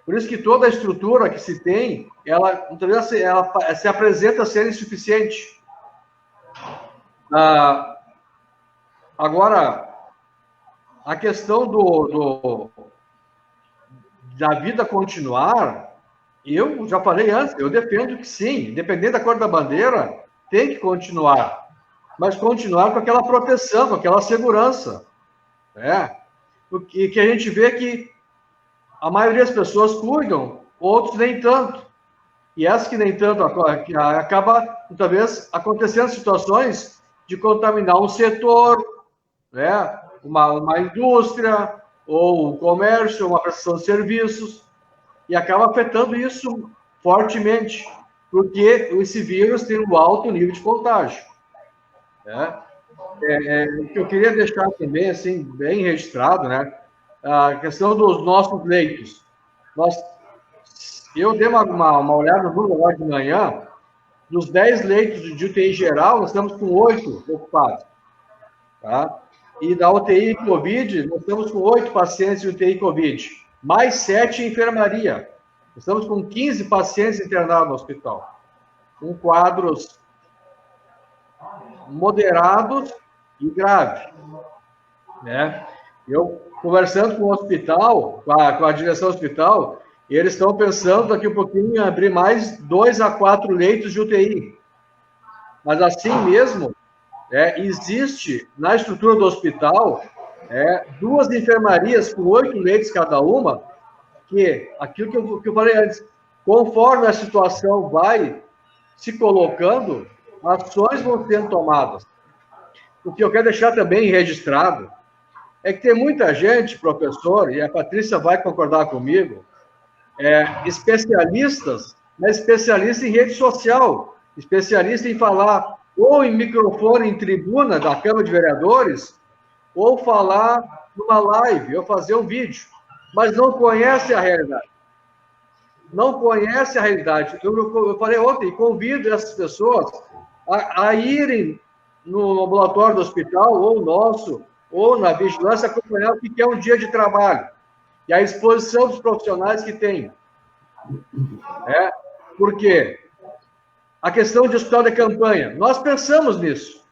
Por isso que toda a estrutura que se tem, ela se apresenta ser insuficiente. Agora, a questão da vida continuar, eu já falei antes, eu defendo que sim, independente da cor da bandeira, tem que continuar. Mas continuar com aquela proteção, com aquela segurança. Porque que a gente vê que a maioria das pessoas cuidam, outros nem tanto. E essas que nem tanto, acaba, muitas vezes, acontecendo situações de contaminar um setor, uma indústria, ou um comércio, uma prestação de serviços, e acaba afetando isso fortemente, porque esse vírus tem um alto nível de contágio. O que eu queria deixar também, assim, bem registrado, a questão dos nossos leitos. Eu dei uma olhada no Google agora de manhã, dos 10 leitos de UTI geral, nós estamos com 8 ocupados. E da UTI Covid, nós estamos com 8 pacientes de UTI Covid, mais 7 em enfermaria. Estamos com 15 pacientes internados no hospital, com quadros moderados e graves. Eu, conversando com o hospital, com a direção do hospital, eles estão pensando daqui um pouquinho em abrir mais 2 a 4 leitos de UTI. Mas assim mesmo, existe na estrutura do hospital 2 enfermarias com 8 leitos cada uma, que aquilo que eu falei antes, conforme a situação vai se colocando, ações vão sendo tomadas. O que eu quero deixar também registrado é que tem muita gente, professor, e a Patrícia vai concordar comigo, especialistas, mas especialistas em rede social, especialistas em falar ou em microfone, em tribuna da Câmara de Vereadores, ou falar numa live, ou fazer um vídeo, mas não conhece a realidade. Não conhece a realidade. Eu falei ontem, convido essas pessoas a irem no ambulatório do hospital, ou nosso, ou na vigilância, acompanhar o que é um dia de trabalho. E a exposição dos profissionais que tem. Por quê? A questão de hospital de campanha. Nós pensamos nisso.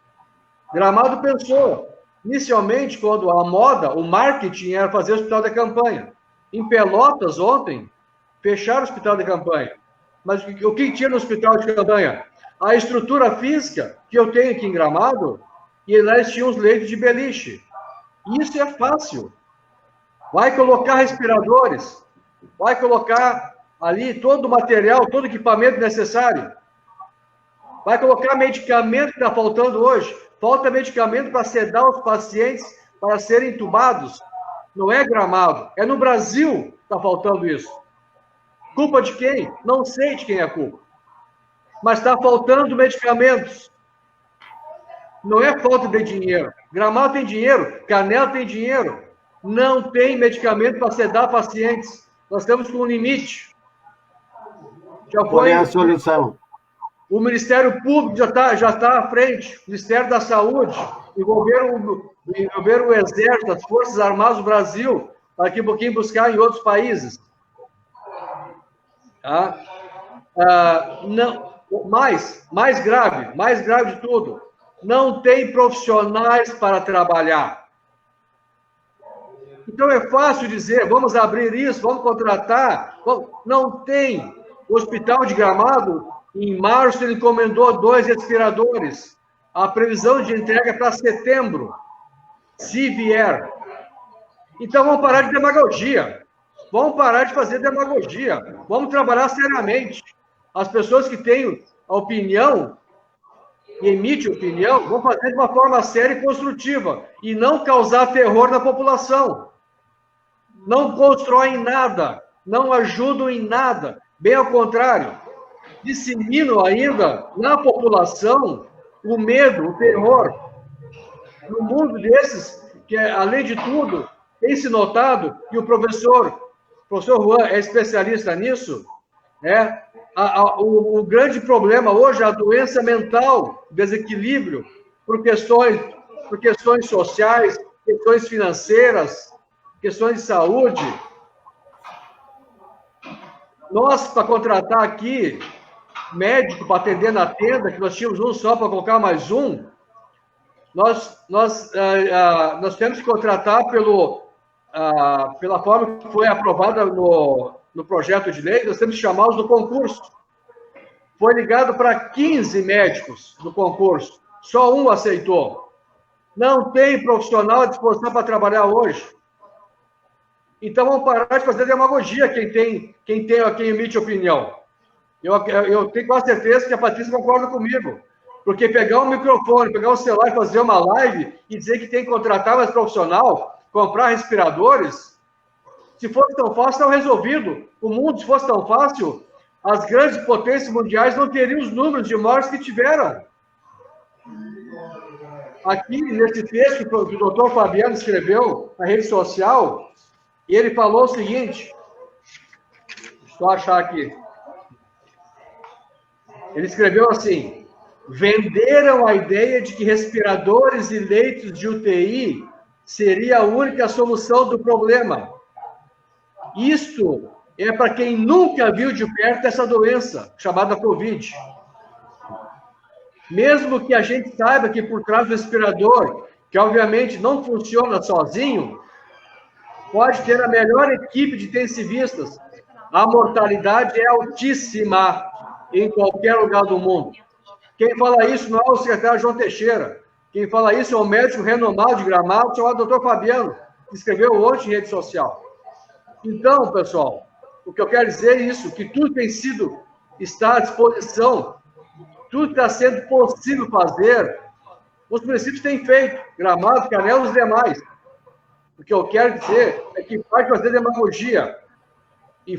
Gramado pensou. Inicialmente, quando a moda, o marketing era fazer hospital de campanha. Em Pelotas, ontem, fecharam o hospital de campanha. Mas o que tinha no hospital de campanha? A estrutura física que eu tenho aqui em Gramado, e lá eles tinham os leitos de beliche. Isso é fácil. Vai colocar respiradores, vai colocar ali todo o material, todo o equipamento necessário. Vai colocar medicamento que está faltando hoje. Falta medicamento para sedar os pacientes para serem entubados. Não é Gramado, é no Brasil que está faltando isso. Culpa de quem? Não sei de quem é a culpa. Mas está faltando medicamentos. Não é falta de dinheiro. Gramado tem dinheiro, Canela tem dinheiro. Não tem medicamento para sedar pacientes. Nós estamos com um limite. Já foi. Qual é a solução? O Ministério Público já está à frente. O Ministério da Saúde, envolveram o Exército, as Forças Armadas do Brasil, para daqui a pouquinho buscar em outros países. Tá? Não, mais grave de tudo, não tem profissionais para trabalhar. Então é fácil dizer, vamos abrir isso, vamos contratar. Não tem. O Hospital de Gramado, em março, ele encomendou 2 respiradores. A previsão de entrega é para setembro, se vier. Então vamos parar de demagogia. Vamos parar de fazer demagogia. Vamos trabalhar seriamente. As pessoas que têm a opinião e emitem opinião, vão fazer de uma forma séria e construtiva. E não causar terror na população. Não constroem nada. Não ajudam em nada. Bem ao contrário. Disseminam ainda na população o medo, o terror. No mundo desses, que além de tudo, tem se notado, e o professor Juan é especialista nisso, o grande problema hoje é a doença mental, desequilíbrio, por questões sociais, questões financeiras, questões de saúde. Nós, para contratar aqui médico para atender na tenda, que nós tínhamos um só para colocar mais um, nós temos que contratar pela forma que foi aprovada no projeto de lei, nós temos que chamá-los do concurso. Foi ligado para 15 médicos do concurso, só um aceitou. Não tem profissional à disposição para trabalhar hoje. Então vamos parar de fazer demagogia quem emite opinião. Eu tenho quase certeza que a Patrícia concorda comigo. Porque pegar um microfone, pegar um celular e fazer uma live e dizer que tem que contratar mais profissional, comprar respiradores, se fosse tão fácil, estava resolvido. O mundo, se fosse tão fácil, as grandes potências mundiais não teriam os números de mortes que tiveram. Aqui, nesse texto que o doutor Fabiano escreveu na rede social, ele falou o seguinte, deixa eu achar aqui. Ele escreveu assim: venderam a ideia de que respiradores e leitos de UTI seria a única solução do problema. Isto é para quem nunca viu de perto essa doença, chamada Covid. Mesmo que a gente saiba que por trás do respirador, que obviamente não funciona sozinho, pode ter a melhor equipe de intensivistas. A mortalidade é altíssima em qualquer lugar do mundo. Quem fala isso não é o secretário João Teixeira. Quem fala isso é um médico renomado de Gramado, chamado Dr. Fabiano, que escreveu hoje em rede social. Então, pessoal, o que eu quero dizer é isso, que tudo está à disposição, tudo está sendo possível fazer, os municípios têm feito, Gramado, Canela e os demais. O que eu quero dizer é que pode fazer demagogia e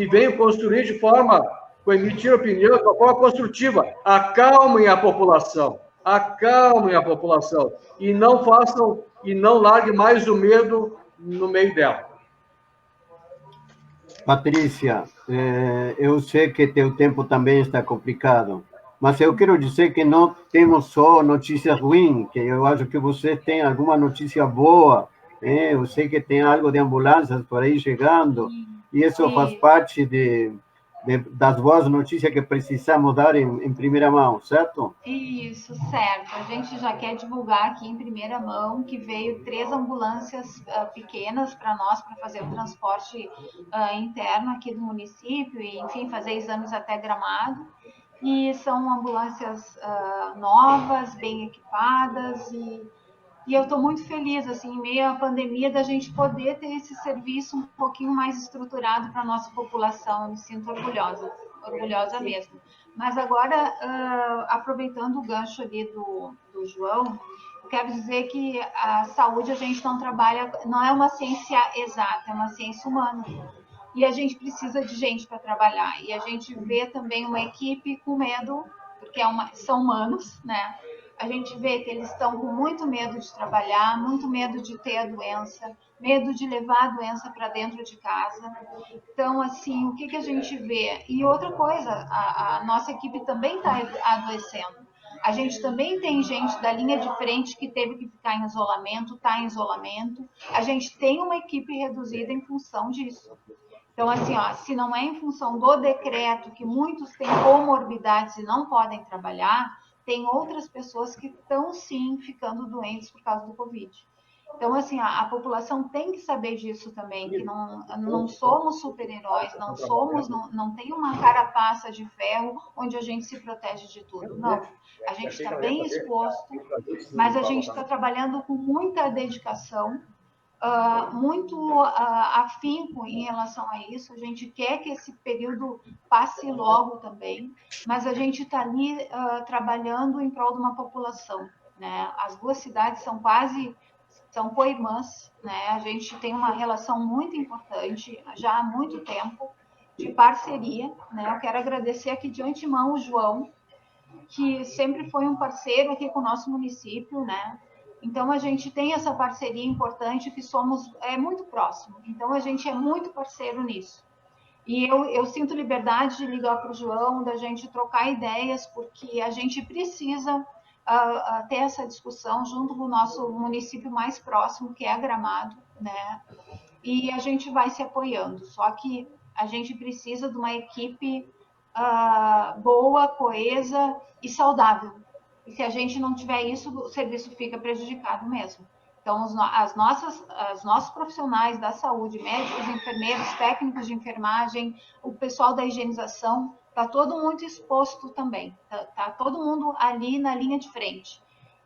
venham construir de forma, emitir opinião de uma forma construtiva. Acalmem a população, e não façam, e não larguem mais o medo no meio dela. Patrícia, eu sei que teu tempo também está complicado, mas eu quero dizer que não temos só notícias ruins, que eu acho que você tem alguma notícia boa, eu sei que tem algo de ambulâncias por aí chegando, e isso faz parte das boas notícias que precisamos dar em primeira mão, certo? Isso, certo. A gente já quer divulgar aqui em primeira mão que veio 3 ambulâncias pequenas para nós, para fazer o transporte interno aqui do município e, enfim, fazer exames até Gramado. E são ambulâncias novas, bem equipadas e eu estou muito feliz, assim, em meio à pandemia, da gente poder ter esse serviço um pouquinho mais estruturado para a nossa população. Eu me sinto orgulhosa mesmo. Mas agora, aproveitando o gancho ali do João, eu quero dizer que a saúde a gente não trabalha, não é uma ciência exata, é uma ciência humana. E a gente precisa de gente para trabalhar. E a gente vê também uma equipe com medo, porque são humanos, né? A gente vê que eles estão com muito medo de trabalhar, muito medo de ter a doença, medo de levar a doença para dentro de casa. Então, assim, o que a gente vê? E outra coisa, a nossa equipe também está adoecendo. A gente também tem gente da linha de frente que teve que ficar em isolamento, está em isolamento. A gente tem uma equipe reduzida em função disso. Então, assim, se não é em função do decreto que muitos têm comorbidades e não podem trabalhar, tem outras pessoas que estão, sim, ficando doentes por causa do Covid. Então, assim, a população tem que saber disso também, que não somos super-heróis, não tem uma carapaça de ferro onde a gente se protege de tudo. Não, a gente está bem exposto, mas a gente está trabalhando com muita dedicação, muito afinco em relação a isso. A gente quer que esse período passe logo também, mas a gente está ali trabalhando em prol de uma população, né? As 2 cidades são co-irmãs, né? A gente tem uma relação muito importante já há muito tempo de parceria, né? Eu quero agradecer aqui de antemão o João, que sempre foi um parceiro aqui com o nosso município, né? Então, a gente tem essa parceria importante, que somos muito próximo. Então, a gente é muito parceiro nisso. E eu sinto liberdade de ligar para o João, da gente trocar ideias, porque a gente precisa ter essa discussão junto com o nosso município mais próximo, que é Gramado, né? E a gente vai se apoiando. Só que a gente precisa de uma equipe boa, coesa e saudável. E se a gente não tiver isso, o serviço fica prejudicado mesmo. Então, os nossos profissionais da saúde, médicos, enfermeiros, técnicos de enfermagem, o pessoal da higienização, está todo mundo exposto também. Está todo mundo ali na linha de frente.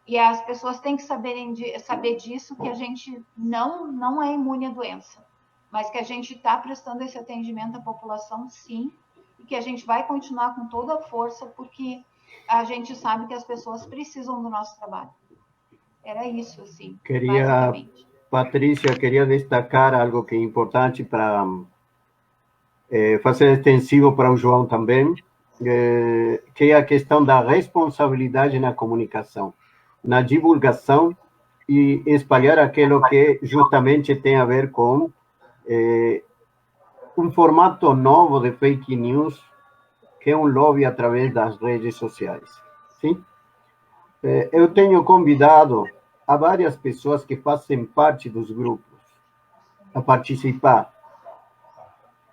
E as pessoas têm que saber disso, que a gente não é imune à doença, mas que a gente está prestando esse atendimento à população, sim, e que a gente vai continuar com toda a força, porque a gente sabe que as pessoas precisam do nosso trabalho. Era isso, assim, basicamente. Patrícia, queria destacar algo que é importante para fazer extensivo para o João também, que é a questão da responsabilidade na comunicação, na divulgação e espalhar aquilo que justamente tem a ver com um formato novo de fake news, que é um lobby através das redes sociais. Sim? Eu tenho convidado a várias pessoas que fazem parte dos grupos a participar.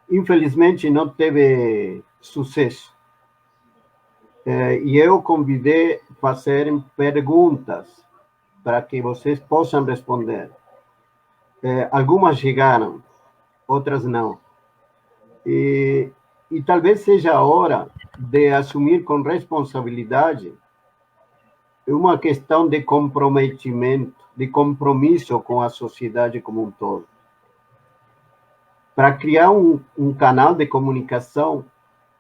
Infelizmente, não teve sucesso. E eu convidei a fazer perguntas para que vocês possam responder. algumas chegaram, outras não. E talvez seja a hora de assumir com responsabilidade uma questão de comprometimento, de compromisso com a sociedade como um todo, para criar um canal de comunicação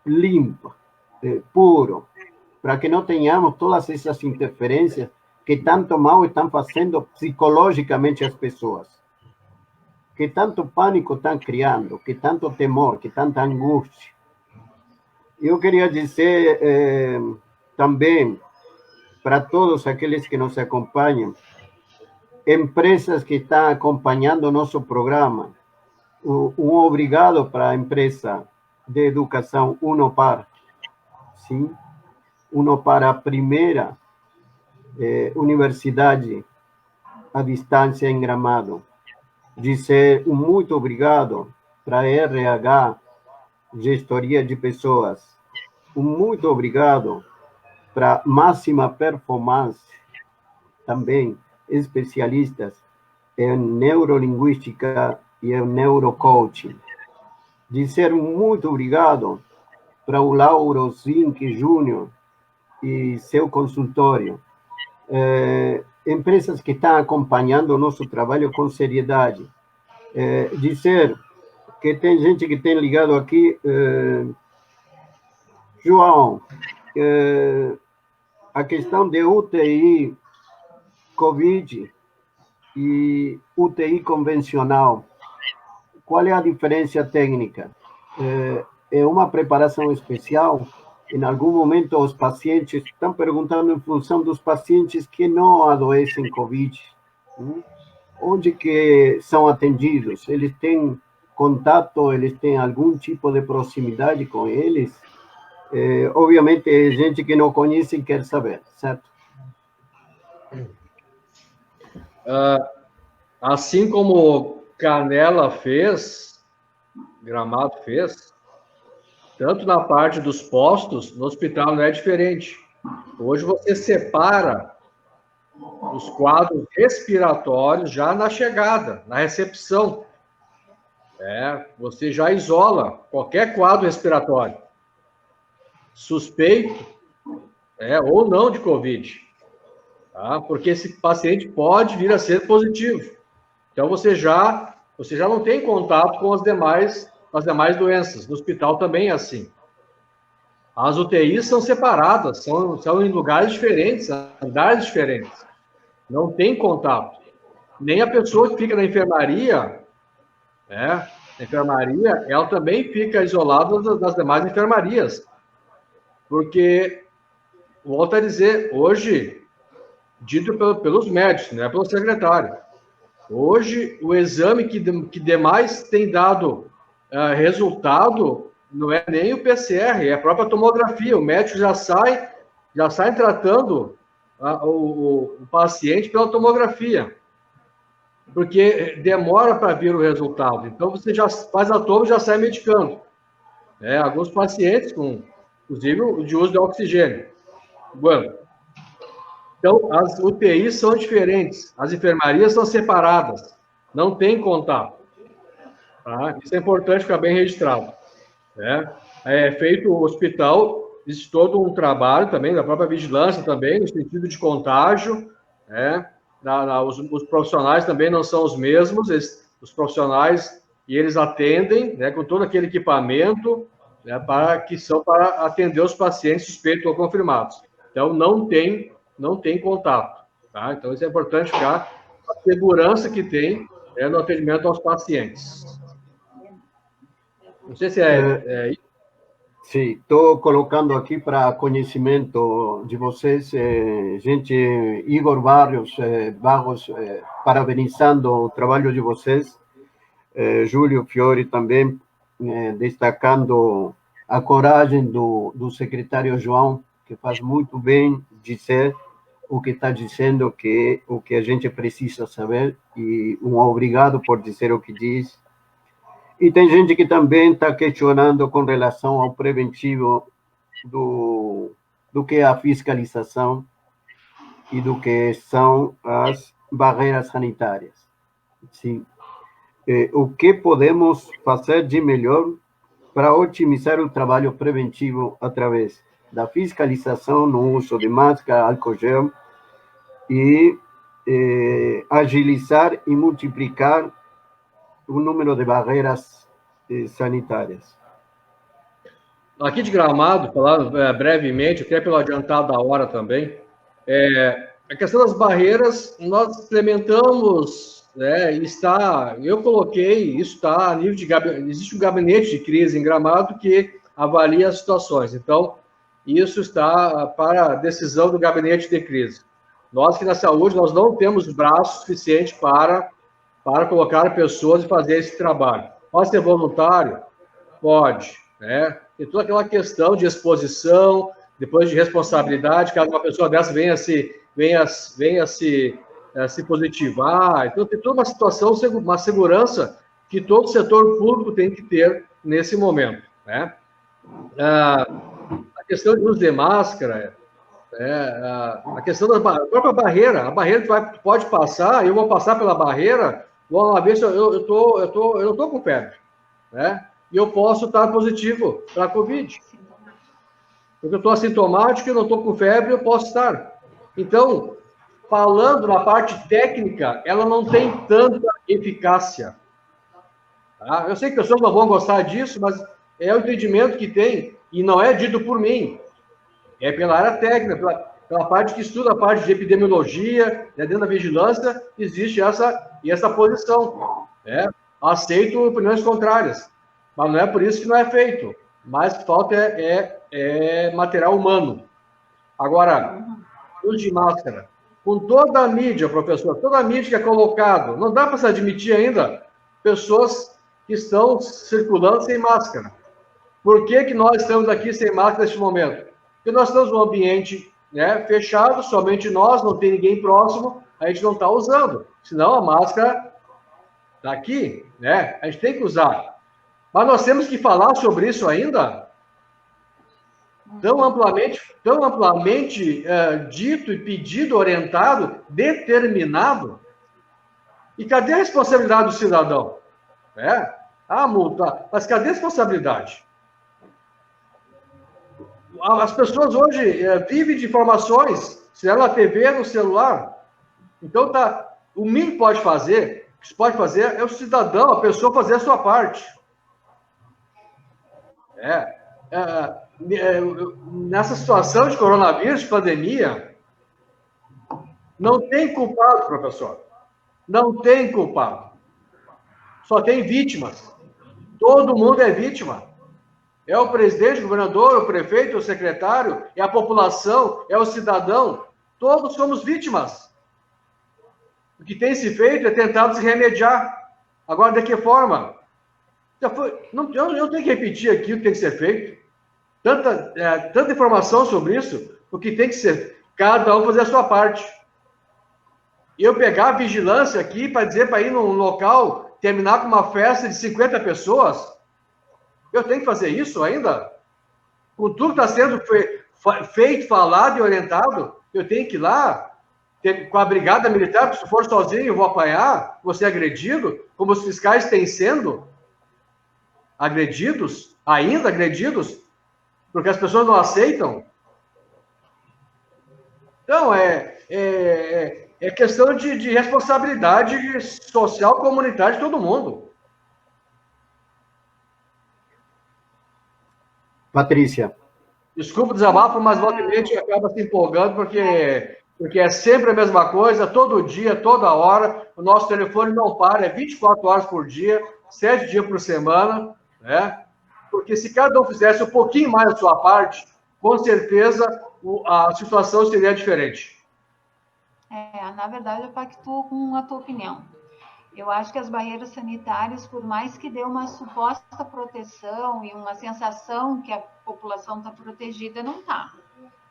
limpo, puro, para que não tenhamos todas essas interferências que tanto mal estão fazendo psicologicamente as pessoas, que tanto pânico estão criando, que tanto temor, que tanta angústia. Eu queria dizer também para todos aqueles que nos acompanham, empresas que estão acompanhando o nosso programa, um obrigado para a empresa de educação Unopar, sim, Unopar, a primeira universidade à distância em Gramado. Dizer um muito obrigado para a RH, gestoria de pessoas, um muito obrigado para Máxima Performance, também especialistas em neurolinguística e em neurocoaching. Dizer muito obrigado para o Lauro Zink Júnior e seu consultório. Empresas que estão acompanhando o nosso trabalho com seriedade. Dizer que tem gente que tem ligado aqui, João, a questão de UTI COVID e UTI convencional, qual é a diferença técnica? É uma preparação especial? Em algum momento, os pacientes estão perguntando em função dos pacientes que não adoecem COVID, onde que são atendidos? Eles têm contato, eles têm algum tipo de proximidade com eles? Obviamente, gente que não conhece quer saber, certo? Assim como Canela fez, Gramado fez, tanto na parte dos postos, no hospital não é diferente. Hoje você separa os quadros respiratórios já na chegada, na recepção. Você já isola qualquer quadro respiratório, suspeito ou não de COVID, tá? Porque esse paciente pode vir a ser positivo. Então, você já não tem contato com as demais doenças. No hospital também é assim. As UTIs são separadas, são em lugares diferentes, andares diferentes. Não tem contato. Nem a pessoa que fica na enfermaria, na enfermaria, ela também fica isolada das demais enfermarias. Porque, volto a dizer, hoje, dito pelos médicos, não é pelo secretário, hoje o exame que demais tem dado resultado não é nem o PCR, é a própria tomografia. O médico já sai tratando o paciente pela tomografia, porque demora para vir o resultado. Então, você já faz a tomo e já sai medicando. Alguns pacientes, inclusive, o de uso de oxigênio. Bueno, então, as UTIs são diferentes, as enfermarias são separadas, não tem contato. Tá? Isso é importante ficar bem registrado. É feito o hospital, existe todo um trabalho também da própria vigilância também, no sentido de contágio. Os profissionais também não são os mesmos, os profissionais, e eles atendem com todo aquele equipamento para atender os pacientes suspeitos ou confirmados. Então, não tem contato. Tá? Então, isso é importante ficar a segurança que tem no atendimento aos pacientes. Não sei se é isso. Sim, estou colocando aqui para conhecimento de vocês, gente, Igor Barros, parabenizando o trabalho de vocês, Júlio Fiore também, destacando a coragem do secretário João, que faz muito bem dizer o que está dizendo, que o que a gente precisa saber, e um obrigado por dizer o que diz. E tem gente que também está questionando com relação ao preventivo do que é a fiscalização e do que são as barreiras sanitárias. Sim. o que podemos fazer de melhor para otimizar o trabalho preventivo através da fiscalização no uso de máscara, álcool gel e agilizar e multiplicar o número de barreiras sanitárias. Aqui de Gramado, falando brevemente, até pelo adiantado da hora também, a questão das barreiras, nós implementamos, eu coloquei, isso está a nível de gabinete, existe um gabinete de crise em Gramado que avalia as situações, então, isso está para a decisão do gabinete de crise. Nós que na saúde, nós não temos braço suficiente para colocar pessoas e fazer esse trabalho. Pode ser voluntário? Pode, né? Tem toda aquela questão de exposição, depois de responsabilidade, caso uma pessoa dessa venha se positivar. Então, tem toda uma situação, uma segurança que todo setor público tem que ter nesse momento, né? A questão de uso de máscara, a questão da própria barreira, a barreira que pode passar, eu vou passar pela barreira, vou ver se eu não estou com febre, né? E eu posso estar positivo para a Covid. Porque eu estou assintomático, eu não estou com febre, eu posso estar. Então, falando na parte técnica, ela não tem tanta eficácia. Tá? Eu sei que pessoas não vão gostar disso, mas é o entendimento que tem, e não é dito por mim. É pela área técnica, pela parte que estuda a parte de epidemiologia, dentro da vigilância, existe essa posição. Aceito opiniões contrárias. Mas não é por isso que não é feito. Mas o que falta é material humano. Agora, uso de máscara. Com toda a mídia, professor, toda a mídia que é colocado, não dá para se admitir ainda pessoas que estão circulando sem máscara. Por que nós estamos aqui sem máscara neste momento? Porque nós estamos num ambiente fechado, somente nós, não tem ninguém próximo, a gente não está usando. Senão a máscara está aqui, né? A gente tem que usar. Mas nós temos que falar sobre isso ainda? Tão amplamente dito e pedido, orientado, determinado. E cadê a responsabilidade do cidadão? Multa. Mas cadê a responsabilidade? As pessoas hoje vivem de informações, seja na TV, no celular. Então, o mínimo que pode fazer, é o cidadão, a pessoa fazer a sua parte. Nessa situação de coronavírus, de pandemia, não tem culpado, professor. Não tem culpado. Só tem vítimas. Todo mundo é vítima. É o presidente, o governador, o prefeito, o secretário, é a população, é o cidadão. Todos somos vítimas. O que tem se feito é tentado se remediar. Agora, de que forma? Eu tenho que repetir aqui o que tem que ser feito. Tanta informação sobre isso, o que tem que ser. Cada um fazer a sua parte. Eu pegar a vigilância aqui para dizer para ir num local, terminar com uma festa de 50 pessoas, eu tenho que fazer isso ainda? Com tudo que está sendo feito, falado e orientado, eu tenho que ir lá, com a brigada militar, porque se for sozinho eu vou apanhar, vou ser agredido, como os fiscais têm sendo agredidos, porque as pessoas não aceitam. Então, é questão de responsabilidade social, comunitária de todo mundo. Patrícia. Desculpa o desabafo, mas volta e meia a gente acaba se empolgando, porque é sempre a mesma coisa, todo dia, toda hora. O nosso telefone não para, é 24 horas por dia, 7 dias por semana, né? Porque se cada um fizesse um pouquinho mais da sua parte, com certeza a situação seria diferente. Na verdade, eu pactuo com a tua opinião. Eu acho que as barreiras sanitárias, por mais que dê uma suposta proteção e uma sensação que a população está protegida, não está.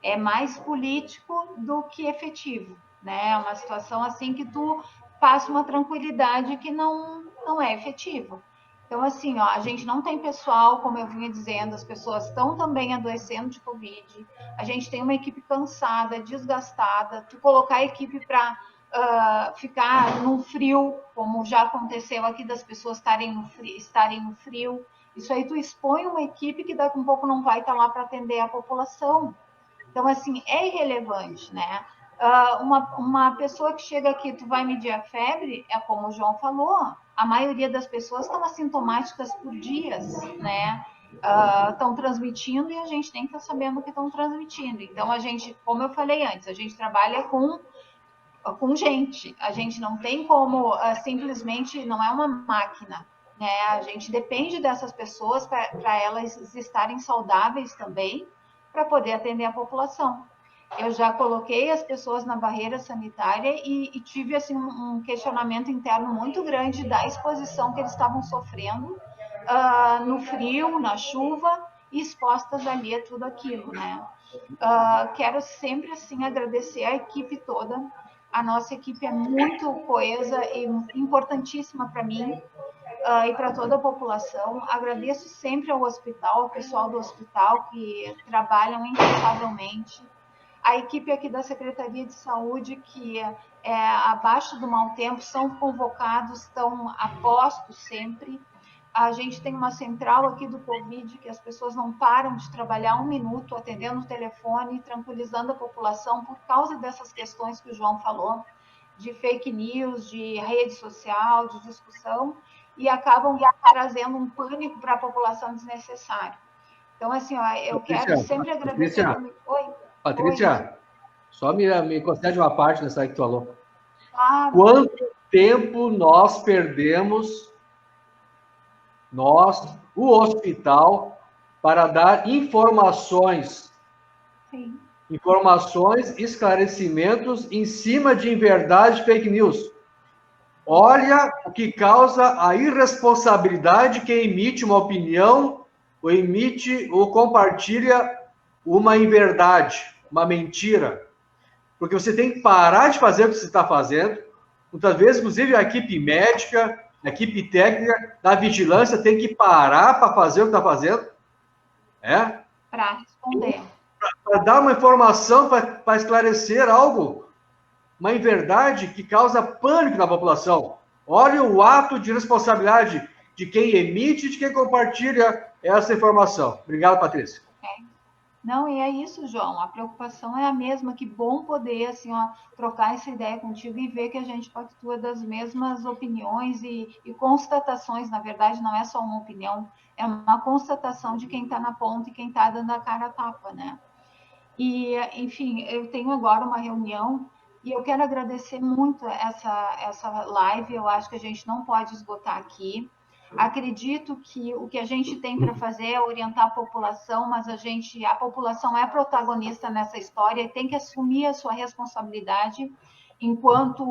É mais político do que efetivo, né? É uma situação assim que tu passa uma tranquilidade que não é efetivo. Então, assim, a gente não tem pessoal, como eu vinha dizendo, as pessoas estão também adoecendo de Covid, a gente tem uma equipe cansada, desgastada, tu colocar a equipe para ficar num frio, como já aconteceu aqui, das pessoas estarem no frio. Isso aí tu expõe uma equipe que daqui a um pouco não vai estar lá para atender a população. Então, assim, é irrelevante, né? Uma pessoa que chega aqui, tu vai medir a febre, é como o João falou, a maioria das pessoas estão assintomáticas por dias, né? Estão transmitindo e a gente tem que estar sabendo que estão transmitindo. Então, a gente, como eu falei antes, a gente trabalha com gente. A gente não tem como simplesmente, não é uma máquina, né? A gente depende dessas pessoas para elas estarem saudáveis também, para poder atender a população. Eu já coloquei as pessoas na barreira sanitária e tive assim um questionamento interno muito grande da exposição que eles estavam sofrendo no frio, na chuva, expostas ali a tudo aquilo, né? Quero sempre assim agradecer a equipe toda. A nossa equipe é muito coesa e importantíssima para mim e para toda a população. Agradeço sempre ao hospital, ao pessoal do hospital que trabalham incansavelmente. A equipe aqui da Secretaria de Saúde, que abaixo do mau tempo, são convocados, estão a postos sempre. A gente tem uma central aqui do Covid que as pessoas não param de trabalhar um minuto atendendo o telefone, tranquilizando a população por causa dessas questões que o João falou, de fake news, de rede social, de discussão, e acabam trazendo um pânico para a população desnecessário. Então, assim, ó, eu quero sempre agradecer... Patrícia, só me concede uma parte dessa aí que tu falou. Quanto tempo nós perdemos, o hospital, para dar informações, esclarecimentos em cima de inverdade, fake news? Olha o que causa a irresponsabilidade que emite uma opinião, ou emite ou compartilha uma inverdade, uma mentira. Porque você tem que parar de fazer o que você está fazendo. Muitas vezes, inclusive, a equipe médica, a equipe técnica da vigilância tem que parar para fazer o que está fazendo. Para responder. Para dar uma informação, para esclarecer algo, uma inverdade que causa pânico na população. Olha o ato de responsabilidade de quem emite e de quem compartilha essa informação. Obrigado, Patrícia. Não, e é isso, João. A preocupação é a mesma. Que bom poder assim, trocar essa ideia contigo e ver que a gente pactua das mesmas opiniões e constatações. Na verdade, não é só uma opinião, é uma constatação de quem está na ponta e quem está dando a cara a tapa, né? E, enfim, eu tenho agora uma reunião e eu quero agradecer muito essa live. Eu acho que a gente não pode esgotar aqui. Acredito que o que a gente tem para fazer é orientar a população, mas a população é protagonista nessa história e tem que assumir a sua responsabilidade enquanto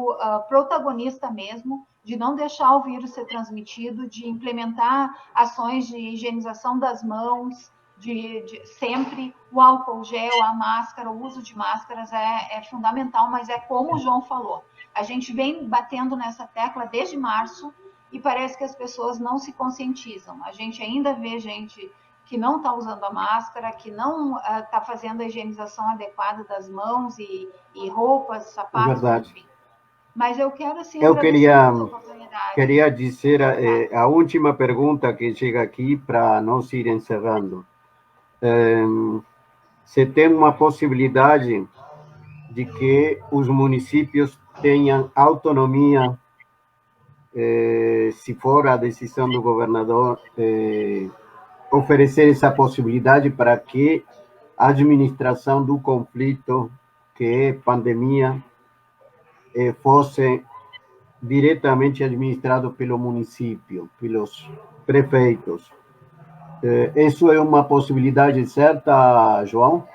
protagonista mesmo, de não deixar o vírus ser transmitido, de implementar ações de higienização das mãos, de sempre o álcool gel, a máscara, o uso de máscaras é fundamental, mas é como o João falou, a gente vem batendo nessa tecla desde março, e parece que as pessoas não se conscientizam. A gente ainda vê gente que não está usando a máscara, que não está fazendo a higienização adequada das mãos e roupas, sapatos, enfim. Mas eu quero, assim, eu queria dizer a última pergunta que chega aqui para nós ir encerrando. Se tem uma possibilidade de que os municípios tenham autonomia, se for a decisão do governador, oferecer essa possibilidade para que a administração do conflito, que é pandemia, fosse diretamente administrado pelo município, pelos prefeitos. Isso é uma possibilidade certa, João?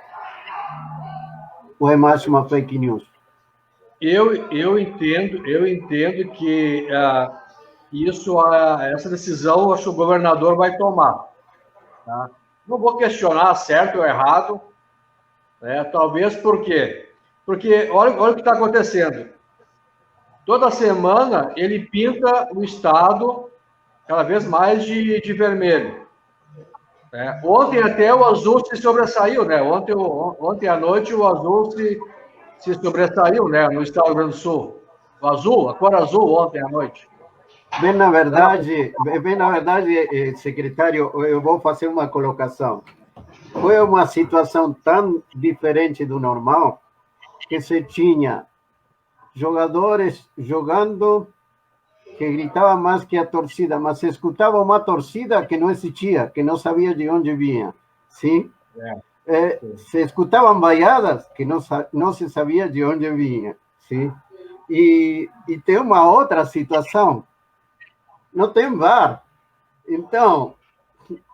Ou é mais uma fake news? Eu entendo que essa decisão, acho que o governador vai tomar. Tá? Não vou questionar certo ou errado, né? Talvez por quê? Porque olha o que está acontecendo. Toda semana ele pinta o estado cada vez mais de vermelho. Né? Ontem até o azul se sobressaiu, né? Ontem à noite o azul se sobressaiu, né, no estado do Rio Grande do Sul. o azul, a cor azul ontem à noite. Bem, na verdade, secretário, eu vou fazer uma colocação. Foi uma situação tão diferente do normal que se tinha jogadores jogando que gritavam mais que a torcida, mas se escutava uma torcida que não existia, que não sabia de onde vinha, sim? Se escutavam vaiadas que não se sabia de onde vinha, sim? E tem uma outra situação, não tem VAR, então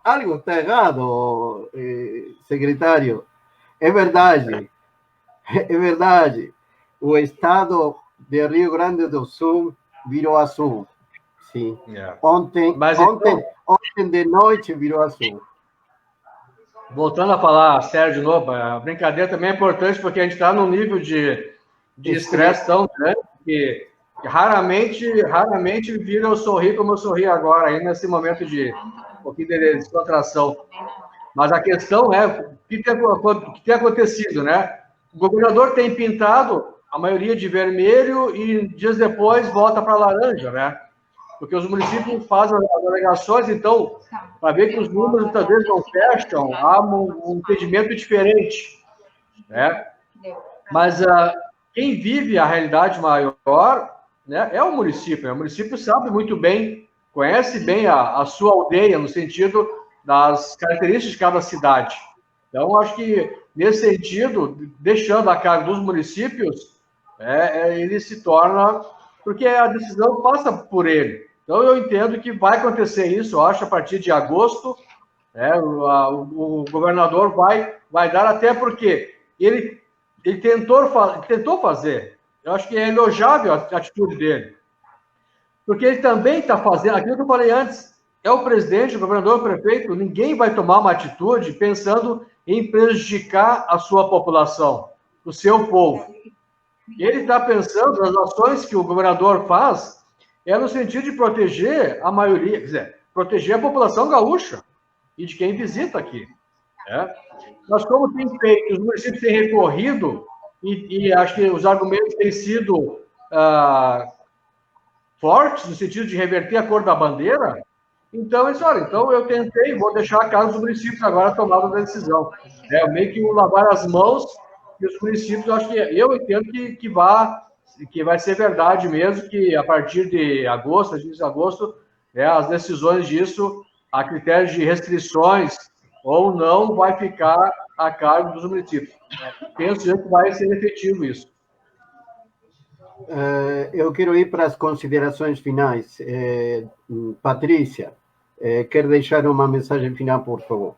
algo está errado, secretário. É verdade. O estado de Rio Grande do Sul virou azul. Sim. Ontem de noite virou azul. Voltando a falar sério de novo, a brincadeira também é importante porque a gente está num nível de estresse tão grande que raramente vira eu sorrir como eu sorri agora, aí nesse momento de um pouquinho de descontração. Mas a questão é o que tem acontecido, né? O governador tem pintado a maioria de vermelho e dias depois volta para laranja, né? Porque os municípios fazem as alegações, então, para ver que os números muitas vezes não fecham, há um entendimento diferente, né? Mas quem vive a realidade maior, né, é o município. O município sabe muito bem, conhece bem a sua aldeia, no sentido das características de cada cidade. Então, acho que, nesse sentido, deixando a cargo dos municípios, ele se torna... Porque a decisão passa por ele. Então, eu entendo que vai acontecer isso, eu acho, a partir de agosto. O governador vai dar, até porque ele tentou fazer. Eu acho que é elogiável a atitude dele. Porque ele também está fazendo aquilo que eu falei antes. É o presidente, o governador, o prefeito, ninguém vai tomar uma atitude pensando em prejudicar a sua população, o seu povo. Ele está pensando nas ações que o governador faz no sentido de proteger a maioria, quer dizer, proteger a população gaúcha e de quem visita aqui. Mas como tem feito, os municípios têm recorrido e acho que os argumentos têm sido fortes no sentido de reverter a cor da bandeira. Então, então eu tentei, vou deixar a casa dos municípios agora tomada a decisão. Meio que lavar as mãos e os municípios, eu entendo que vai ser verdade mesmo, que a partir de agosto, as decisões disso, a critério de restrições ou não, vai ficar a cargo dos municípios. Penso que vai ser efetivo isso. Eu quero ir para as considerações finais. Patrícia, quer deixar uma mensagem final, por favor?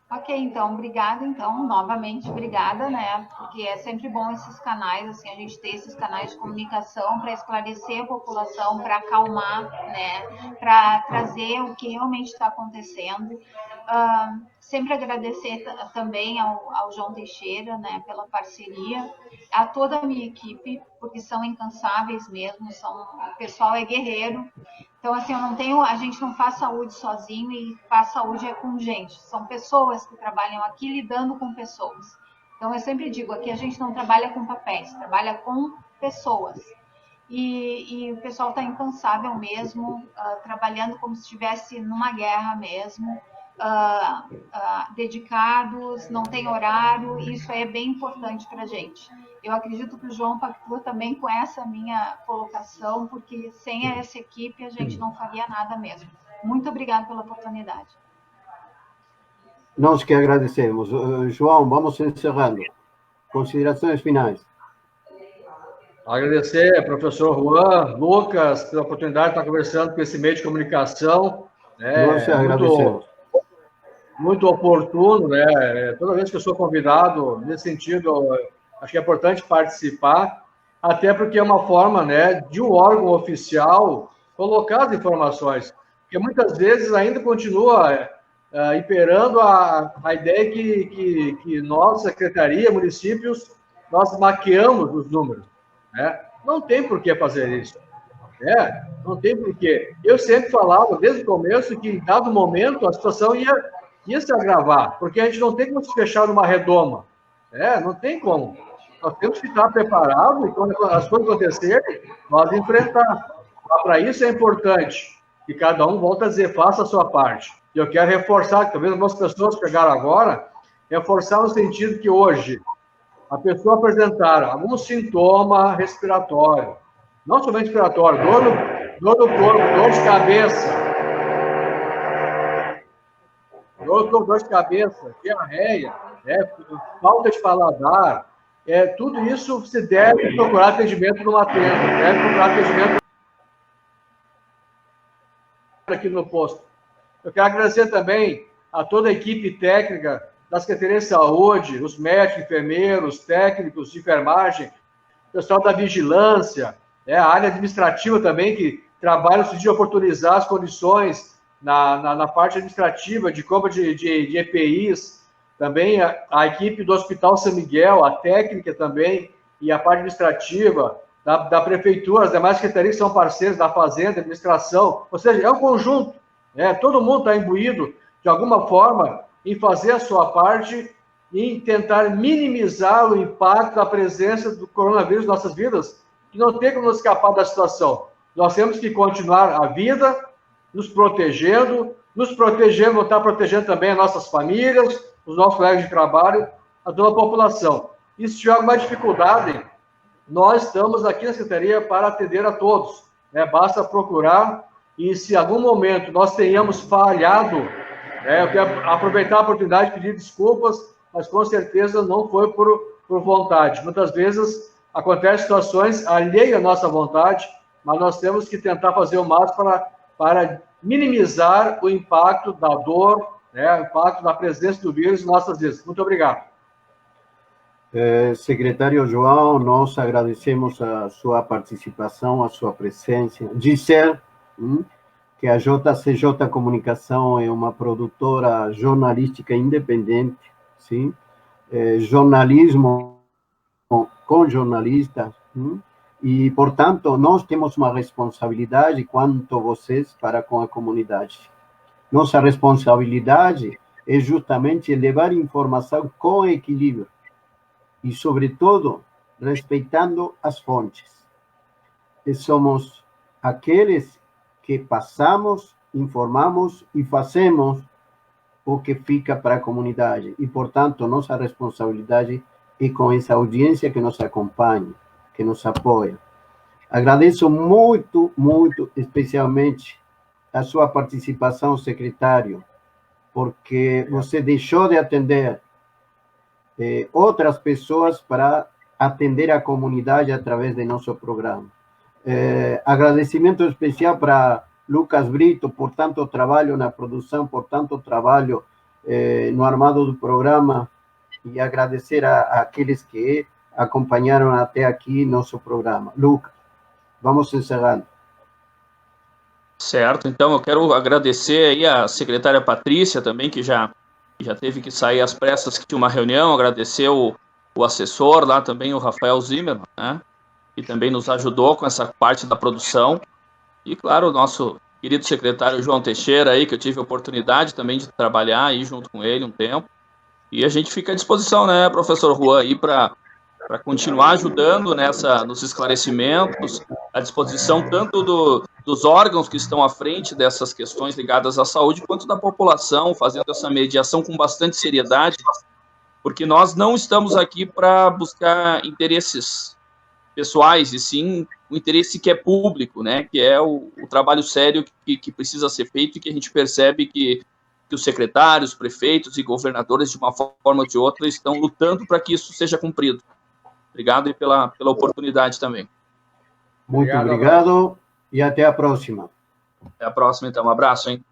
Ok, então, obrigada, novamente, obrigada, né, porque é sempre bom esses canais, assim, a gente ter esses canais de comunicação para esclarecer a população, para acalmar, né, para trazer o que realmente está acontecendo. Sempre agradecer também ao João Teixeira, né, pela parceria, a toda a minha equipe, porque são incansáveis mesmo, o pessoal é guerreiro. Então, assim, a gente não faz saúde sozinho e faz saúde com gente. São pessoas que trabalham aqui lidando com pessoas. Então, eu sempre digo, aqui a gente não trabalha com papéis, trabalha com pessoas. E o pessoal está incansável mesmo, trabalhando como se estivesse numa guerra mesmo, dedicados, não tem horário, e isso é bem importante para a gente. Eu acredito que o João pactua também com essa minha colocação, porque sem essa equipe a gente não faria nada mesmo. Muito obrigada pela oportunidade. Nós que agradecemos. João, vamos encerrando. Considerações finais. Agradecer ao professor Juan, Lucas, pela oportunidade de estar conversando com esse meio de comunicação. Nós agradecemos. Muito oportuno, né? Toda vez que eu sou convidado, nesse sentido, acho que é importante participar, até porque é uma forma, né, de um órgão oficial colocar as informações, porque muitas vezes ainda continua imperando a ideia que nós, secretaria, municípios, nós maquiamos os números, né? Não tem por que fazer isso, né? Não tem por quê. Eu sempre falava, desde o começo, que em dado momento a situação ia se agravar, porque a gente não tem como se fechar numa redoma, não tem como. Nós temos que estar preparados e, quando as coisas acontecerem, nós enfrentar. Para isso é importante que cada um, volta a dizer, faça a sua parte. E eu quero reforçar, que talvez algumas pessoas que chegaram agora, reforçar no sentido que hoje a pessoa apresentar algum sintoma respiratório, não somente respiratório, dor no corpo, dor de cabeça, dor de cabeça, diarreia, falta de paladar, tudo isso se deve procurar atendimento numa tenda, deve procurar atendimento aqui no posto. Eu quero agradecer também a toda a equipe técnica da Secretaria de Saúde, os médicos, enfermeiros, técnicos de enfermagem, o pessoal da vigilância, a área administrativa também, que trabalha no sentido de oportunizar as condições na parte administrativa, de compra de EPIs, também a equipe do Hospital São Miguel, a técnica também, e a parte administrativa, da Prefeitura, as demais secretarias que são parceiros da Fazenda, administração, ou seja, é um conjunto, todo mundo está imbuído, de alguma forma, em fazer a sua parte e em tentar minimizar o impacto da presença do coronavírus em nossas vidas, que não tem como nos escapar da situação. Nós temos que continuar a vida, nos protegendo, vou estar protegendo também as nossas famílias, os nossos colegas de trabalho, a toda a população. E se tiver alguma dificuldade, nós estamos aqui na Secretaria para atender a todos. Basta procurar, e se em algum momento nós tenhamos falhado, eu quero aproveitar a oportunidade de pedir desculpas, mas com certeza não foi por vontade. Muitas vezes acontecem situações alheias à nossa vontade, mas nós temos que tentar fazer o máximo para minimizar o impacto da dor, o impacto da presença do vírus em nossas vidas. Muito obrigado. Secretário João, nós agradecemos a sua participação, a sua presença. Dizer que a JCJ Comunicação é uma produtora jornalística independente, sim? Jornalismo com jornalistas, e, portanto, nós temos uma responsabilidade quanto vocês para com a comunidade. Nossa responsabilidade é justamente levar informação com equilíbrio e, sobretudo, respeitando as fontes. E somos aqueles que passamos, informamos e fazemos o que fica para a comunidade. E, portanto, nossa responsabilidade é com essa audiência que nos acompanha, que nos apoia. Agradeço muito, muito, especialmente, a sua participação, secretário, porque você deixou de atender outras pessoas para atender a comunidade através de nosso programa. Agradecimento especial para Lucas Brito por tanto trabalho na produção, por tanto trabalho no armado do programa, e agradecer àqueles que acompanharam até aqui nosso programa. Lucas, vamos encerrando. Certo, então eu quero agradecer aí a secretária Patrícia também, que já teve que sair às pressas, que tinha uma reunião, agradecer o assessor lá também, o Rafael Zimmermann, né, que também nos ajudou com essa parte da produção, e claro, o nosso querido secretário João Teixeira aí, que eu tive a oportunidade também de trabalhar aí junto com ele um tempo, e a gente fica à disposição, né, professor Juan, aí para continuar ajudando nos esclarecimentos, à disposição tanto dos órgãos que estão à frente dessas questões ligadas à saúde, quanto da população, fazendo essa mediação com bastante seriedade, porque nós não estamos aqui para buscar interesses pessoais, e sim o interesse que é público, né, que é o trabalho sério que precisa ser feito, e que a gente percebe que os secretários, prefeitos e governadores, de uma forma ou de outra, estão lutando para que isso seja cumprido. Obrigado aí pela oportunidade também. Muito obrigado e até a próxima. Até a próxima, então. Um abraço, hein?